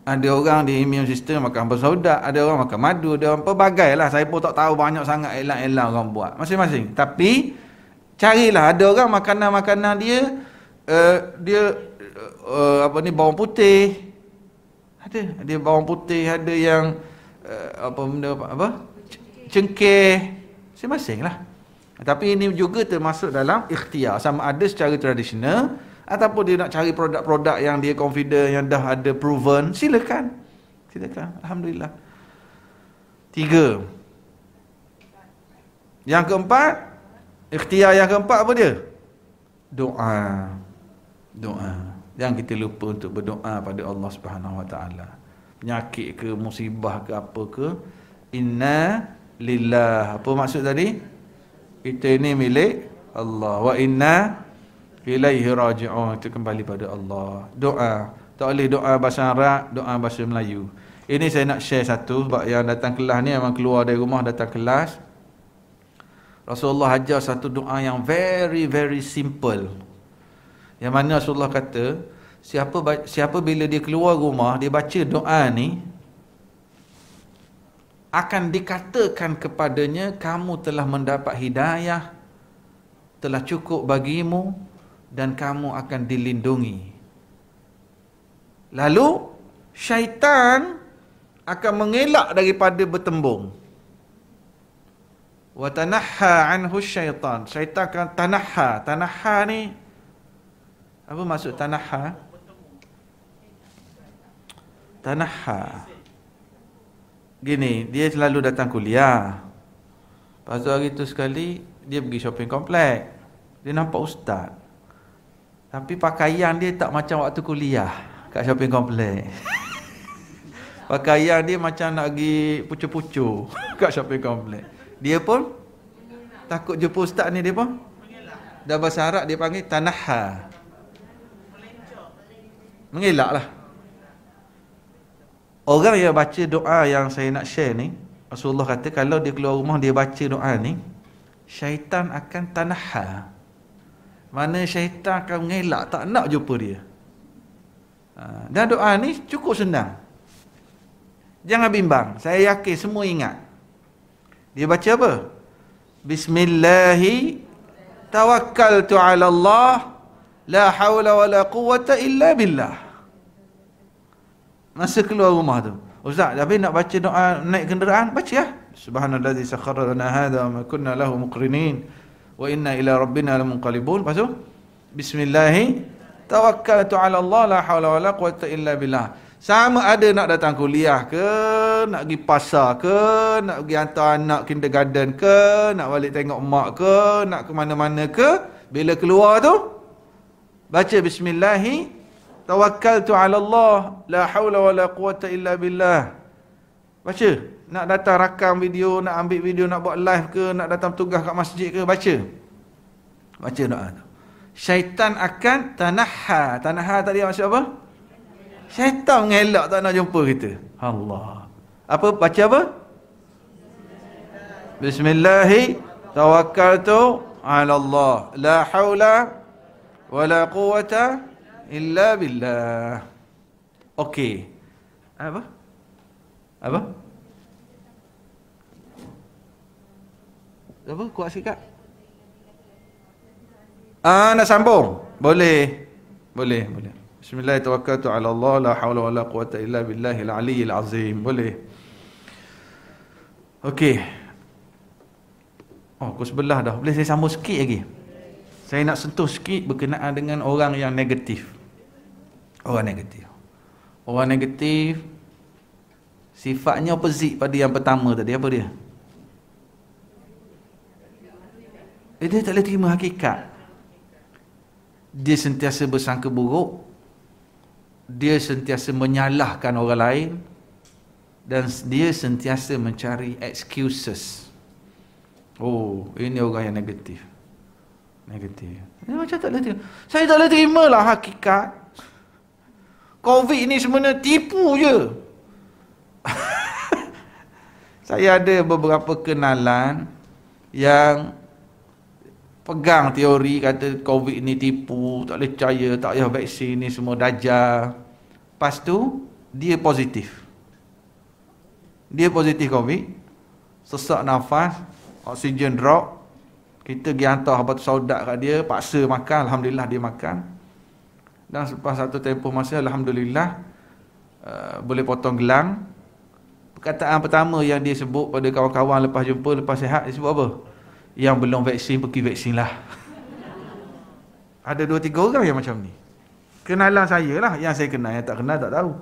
Ada orang di immune system makan bersaudak, ada orang makan madu, ada orang pelbagai lah. Saya pun tak tahu banyak sangat elang-elang orang buat. Masing-masing. Tapi carilah, ada orang makanan-makanan dia bawang putih. Ada bawang putih, ada yang cengkeh. Masing-masing lah. Tapi ini juga termasuk dalam ikhtiar, sama ada secara tradisional ataupun dia nak cari produk-produk yang dia confident, yang dah ada proven, silakan. Alhamdulillah. 3. Yang keempat, ikhtiar yang keempat apa dia? Doa. Jangan kita lupa untuk berdoa pada Allah Subhanahu Wa Taala. Penyakit ke, musibah ke, apa ke, inna lillah. Apa maksud tadi? Kita ini milik Allah. Wa inna ilaihi raji'un. Itu kembali pada Allah. Doa. Tak boleh doa bahasa Arab, doa bahasa Melayu. Ini saya nak share satu, sebab yang datang kelas ni memang keluar dari rumah datang kelas. Rasulullah ajar satu doa yang very very simple. Yang mana Rasulullah kata, siapa bila dia keluar rumah, dia baca doa ni, akan dikatakan kepadanya, kamu telah mendapat hidayah, telah cukup bagimu, dan kamu akan dilindungi. Lalu syaitan akan mengelak daripada bertembung. Wa tanahha anhu syaitan. Syaitan akan tanahha. Tanahha ni apa maksud tanahha? Tanahha. Gini, dia selalu datang kuliah. Lepas tu hari tu sekali dia pergi shopping komplek. Dia nampak ustaz. Tapi pakaian dia tak macam waktu kuliah kat shopping komplek. Pakaian dia macam nak pergi pucu-pucu kat shopping komplek. Dia pun takut jumpa ustaz ni, dia pun dah bahasa Arab dia panggil tanahha. Mengelak lah. Orang yang baca doa yang saya nak share ni, Rasulullah kata kalau dia keluar rumah dia baca doa ni, syaitan akan tanahha. Mana syaitan akan mengelak, tak nak jumpa dia. Dan doa ni cukup senang. Jangan bimbang. Saya yakin semua ingat. Dia baca apa? Bismillahi tawakkaltu ala Allah, la hawla wa la quwwata illa billah. Masa keluar rumah tu, ustaz, tapi nak baca doa naik kenderaan, baca ya. Subhanallazi sakhkhara lana hadha wa ma kunna lahu muqrinin wa inna ila rabbina lamunqalibun. Lepas tu, bismillahi tawakkaltu ala Allah, la hawla wa la quwwata illa billah. Sama ada nak datang kuliah ke, nak pergi pasar ke, nak pergi hantar anak kindergarten ke, nak balik tengok mak ke, nak ke mana-mana ke, bila keluar tu baca bismillahi tawakkaltu ala Allah, la hawla wa la quwwata illa billah. Baca. Nak datang rakam video, nak ambil video, nak buat live ke, nak datang tugas kat masjid ke, baca. Baca doa tu. Syaitan akan tanahha. Tanahha tadi maksud apa? Syaitan mengelak, tak nak jumpa kita. Allah. Apa? Baca apa? Bismillahi tawakkaltu ala Allah, la hawla wa la quwwata illa billah. Okey. Apa? Apa? Apa? Kuat sikit. Nak sambung? Boleh. Boleh. Bismillahirrahmanirrahim. Tawakkaltu ala Allah, la hawla wa la quwwata illa billahil aliyyil azim. Boleh. Okey. Pukul 11 dah. Boleh saya sambung sikit lagi? Saya nak sentuh sikit berkenaan dengan orang yang negatif. Orang negatif sifatnya opposite pada yang pertama tadi. Apa dia? Dia tak boleh terima hakikat. Dia sentiasa bersangka buruk. Dia sentiasa menyalahkan orang lain. Dan dia sentiasa mencari excuses. Oh, ini orang yang negatif. Dia macam tak boleh terima. Saya tak boleh terima lah hakikat. Covid ni sebenarnya tipu je. Saya ada beberapa kenalan yang pegang teori kata Covid ni tipu, tak boleh percaya, tak payah vaksin ni semua dajal. Lepas tu dia positif. Dia positif COVID, sesak nafas, oksigen drop. Kita pergi hantar habat saudat kat dia, paksa makan, alhamdulillah dia makan. Dan selepas satu tempoh masa, alhamdulillah boleh potong gelang. Perkataan pertama yang dia sebut pada kawan-kawan lepas jumpa, lepas sihat, dia sebut apa? Yang belum vaksin, pergi vaksin lah. Ada 2-3 orang yang macam ni. Kenalan saya lah, yang saya kenal, yang tak kenal tak tahu.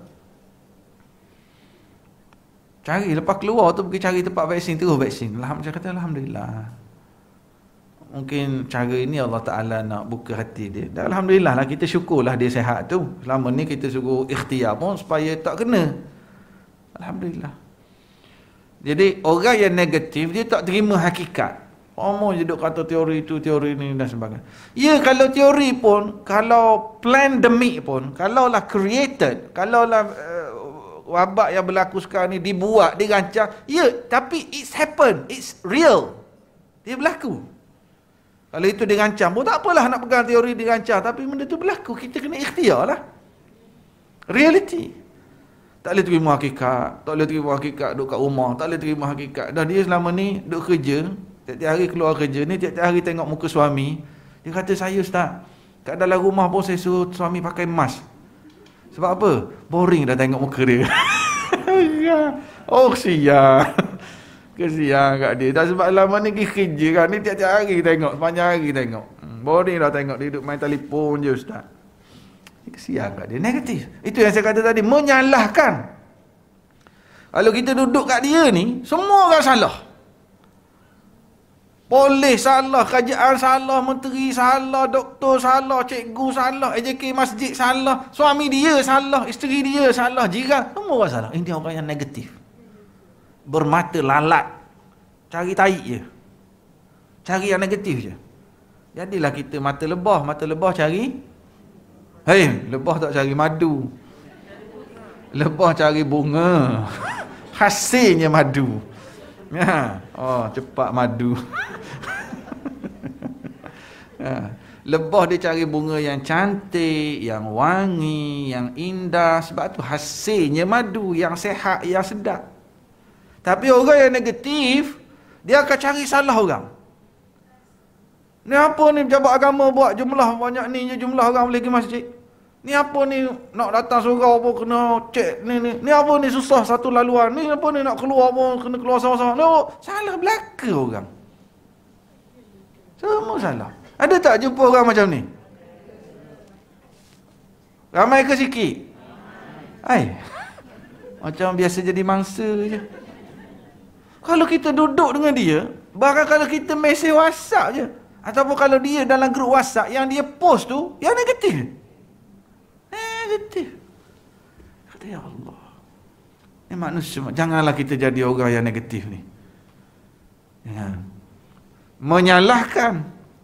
Cari, lepas keluar tu pergi cari tempat vaksin, terus vaksin. Macam kata alhamdulillah. Mungkin cara ini Allah Ta'ala nak buka hati dia. Dan alhamdulillah lah, kita syukurlah dia sihat tu. Selama ni kita suruh ikhtiar pun supaya tak kena. Alhamdulillah. Jadi orang yang negatif, dia tak terima hakikat. Omong je duk kata teori tu, teori ni dan sebagainya. Ya, kalau teori pun, kalau pandemic pun, kalaulah created, kalaulah wabak yang berlaku sekarang ni dibuat, dirancang, ya, tapi it's happen, it's real. Dia berlaku. Kalau itu dirancang pun tak apalah nak pegang teori dirancang, tapi benda tu berlaku, kita kena ikhtiar lah. Reality. Tak boleh terima hakikat, tak boleh terima hakikat duduk kat rumah, tak boleh terima hakikat. Dan dia selama ni duduk kerja, tiap-tiap hari keluar kerja ni, tiap-tiap hari tengok muka suami. Dia kata, saya Ustaz, kat dalam rumah pun saya suruh suami pakai mask. Sebab apa? Boring dah tengok muka dia. Oh, kesian. Kesian kat dia. Dan sebab lama ni pergi kerja kan, ni tiap-tiap hari tengok, sepanjang hari tengok. Boring dah tengok, dia duduk main telefon je Ustaz. Kesian kat dia. Negatif. Itu yang saya kata tadi, menyalahkan. Kalau kita duduk kat dia ni, semua orang salah. Polis salah, kerajaan salah, menteri salah, doktor salah, cikgu salah, AJK masjid salah, suami dia salah, isteri dia salah, jiran, semua orang salah. Ini orang yang negatif. Bermata lalat. Cari taik je. Cari yang negatif je. Jadilah kita mata lebah cari. Hei, lebah tak cari madu. Lebah cari bunga. Hasilnya madu. Ya. Oh, cepat madu. Ya. Lebah dia cari bunga yang cantik, yang wangi, yang indah. Sebab tu hasilnya madu yang sehat, yang sedap. Tapi orang yang negatif, dia akan cari salah orang. Ni apa ni pejabat agama buat jumlah banyak ni je, jumlah orang boleh pergi masjid. Ni apa ni nak datang surau pun kena cek ni. Ni apa ni susah satu laluan. Ni apa ni nak keluar pun kena keluar sama-sama. No, salah belaka orang. Semua salah. Ada tak jumpa orang macam ni? Ramai ke sikit? Hai. Macam biasa jadi mangsa je. Kalau kita duduk dengan dia, bahkan kalau kita mesej WhatsApp je, ataupun kalau dia dalam grup WhatsApp yang dia post tu, yang negatif. Negatif. Kata, ya Allah. Ni manusia, janganlah kita jadi orang yang negatif ni. Jangan. Menyalahkan.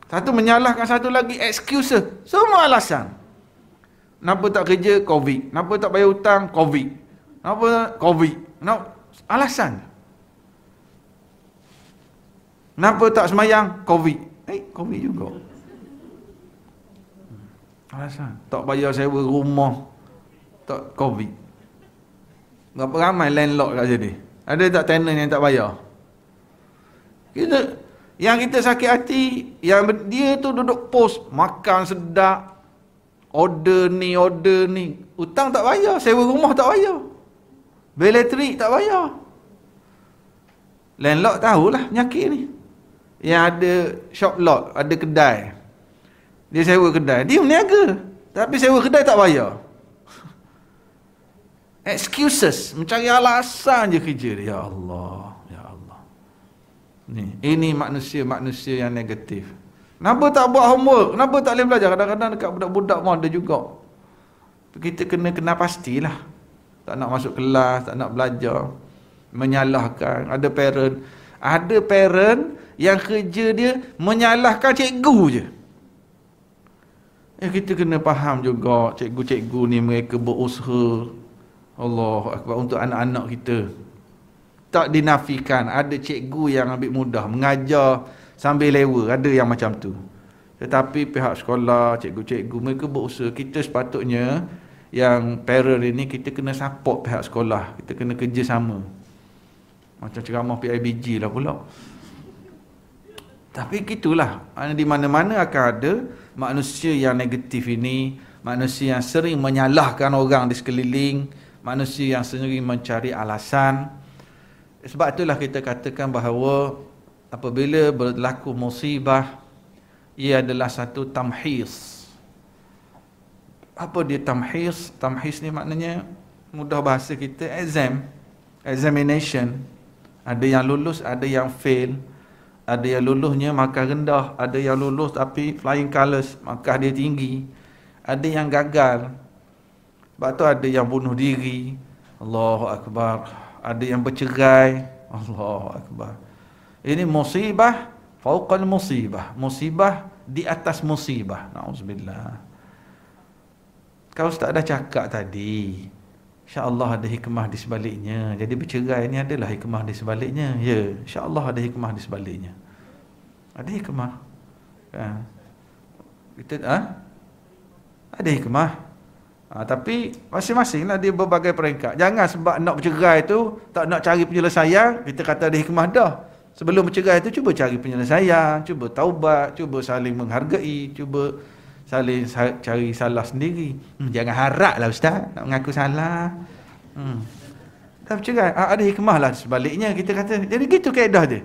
Satu menyalahkan, satu lagi excuses. Semua alasan. Kenapa tak kerja? COVID. Kenapa tak bayar hutang? COVID. Kenapa? COVID. Alasan. Kenapa tak semayang? COVID. COVID juga. Alasan. Tak bayar sewa rumah. Tak COVID. Berapa ramai landlord kat sini? Ada tak tenant yang tak bayar? Yang kita sakit hati, yang dia tu duduk post, makan sedap, order ni, hutang tak bayar, sewa rumah tak bayar, bil elektrik tak bayar. Landlord tahulah penyakit ni. Yang ada shop lot, ada kedai, dia sewa kedai, dia meniaga, tapi sewa kedai tak bayar. Excuses, mencari alasan je kerja dia. Ya Allah, ya Allah. Ini manusia yang negatif. Kenapa tak buat homework? Kenapa tak boleh belajar? Kadang-kadang dekat budak-budak pun ada juga. Kita kena pastilah. Tak nak masuk kelas, tak nak belajar. Menyalahkan. Ada parent yang kerja dia menyalahkan cikgu je. Kita kena faham juga, cikgu-cikgu ni mereka berusaha, Allahu Akbar, untuk anak-anak kita. Tak dinafikan, ada cikgu yang ambil mudah mengajar sambil lewa, ada yang macam tu. Tetapi pihak sekolah, cikgu-cikgu mereka berusaha. Kita sepatutnya yang parent ini kita kena support pihak sekolah, kita kena kerjasama. Macam ceramah PIBG lah pula. Tapi gitulah, di mana-mana akan ada manusia yang negatif ini, manusia yang sering menyalahkan orang di sekeliling, manusia yang sering mencari alasan. Sebab itulah kita katakan bahawa apabila berlaku musibah, ia adalah satu tamhis. Apa dia tamhis? Tamhis ni maknanya, mudah bahasa kita, examination. Ada yang lulus, ada yang fail. Ada yang lulusnya markah rendah, ada yang lulus tapi flying colours, markah dia tinggi. Ada yang gagal. Sebab tu ada yang bunuh diri. Allahu Akbar. Ada yang bercerai. Allahu Akbar. Ini musibah fauqal musibah. Musibah di atas musibah. Na'udzubillah. Kau Ustaz dah cakap tadi, insya-Allah ada hikmah di sebaliknya. Jadi bercerai ni adalah hikmah di sebaliknya. Ya, insya-Allah ada hikmah di sebaliknya. Ada hikmah. Ada hikmah. Tapi masing-masinglah dia berbagai peringkat. Jangan sebab nak bercerai tu tak nak cari penyelesaian, kita kata ada hikmah dah. Sebelum bercerai tu cuba cari penyelesaian, cuba taubat, cuba saling menghargai, cuba saling cari salah sendiri. Jangan haraplah Ustaz nak mengaku salah. Dah bercerai, ada hikmah lah sebaliknya kita kata. Jadi gitu kaedah dia.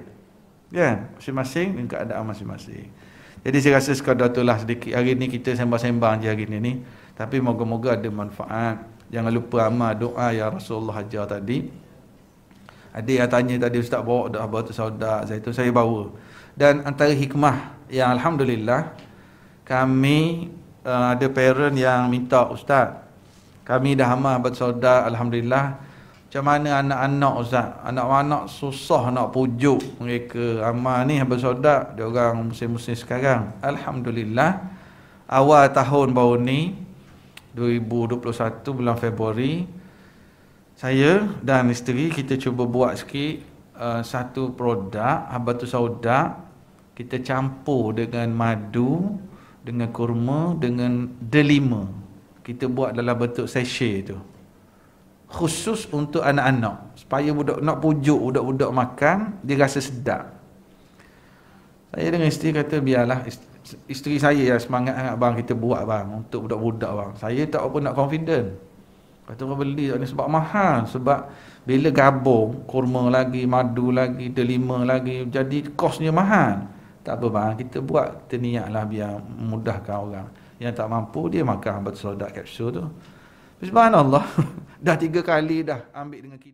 Ya, masing-masing dengan keadaan masing-masing. Jadi saya rasa sekadar itulah sedikit hari ni kita sembang-sembang je hari ni. Tapi moga-moga ada manfaat. Jangan lupa amal doa yang Rasulullah ajar tadi. Ada yang tanya tadi, Ustaz bawa dah batu sauda, saya bawa. Dan antara hikmah yang alhamdulillah, kami ada parent yang minta, Ustaz, kami dah amal batu sauda, alhamdulillah. Macam mana anak-anak Ustaz? Anak-anak susah nak pujuk mereka amal ni batu sauda, dia orang musim-musim sekarang. Alhamdulillah, awal tahun baru ni 2021 bulan Februari, saya dan isteri kita cuba buat sikit satu produk habatus sauda, kita campur dengan madu, dengan kurma, dengan delima. Kita buat dalam bentuk sachet tu. Khusus untuk anak-anak, supaya budak nak pujuk budak-budak makan dia rasa sedap. Saya dengan isteri kata biarlah, isteri saya yang semangat sangat bang, kita buat bang untuk budak-budak bang. Saya tak apa nak confident. Kata orang beli tak ni sebab mahal, sebab bila gabung kurma lagi, madu lagi, delima lagi, jadi kosnya mahal. Tak apa bang, kita buat, kita niatlah biar memudahkan orang. Yang tak mampu dia makan habatus sauda kapsul tu. Subhanallah, dah 3 kali dah ambil dengan kita.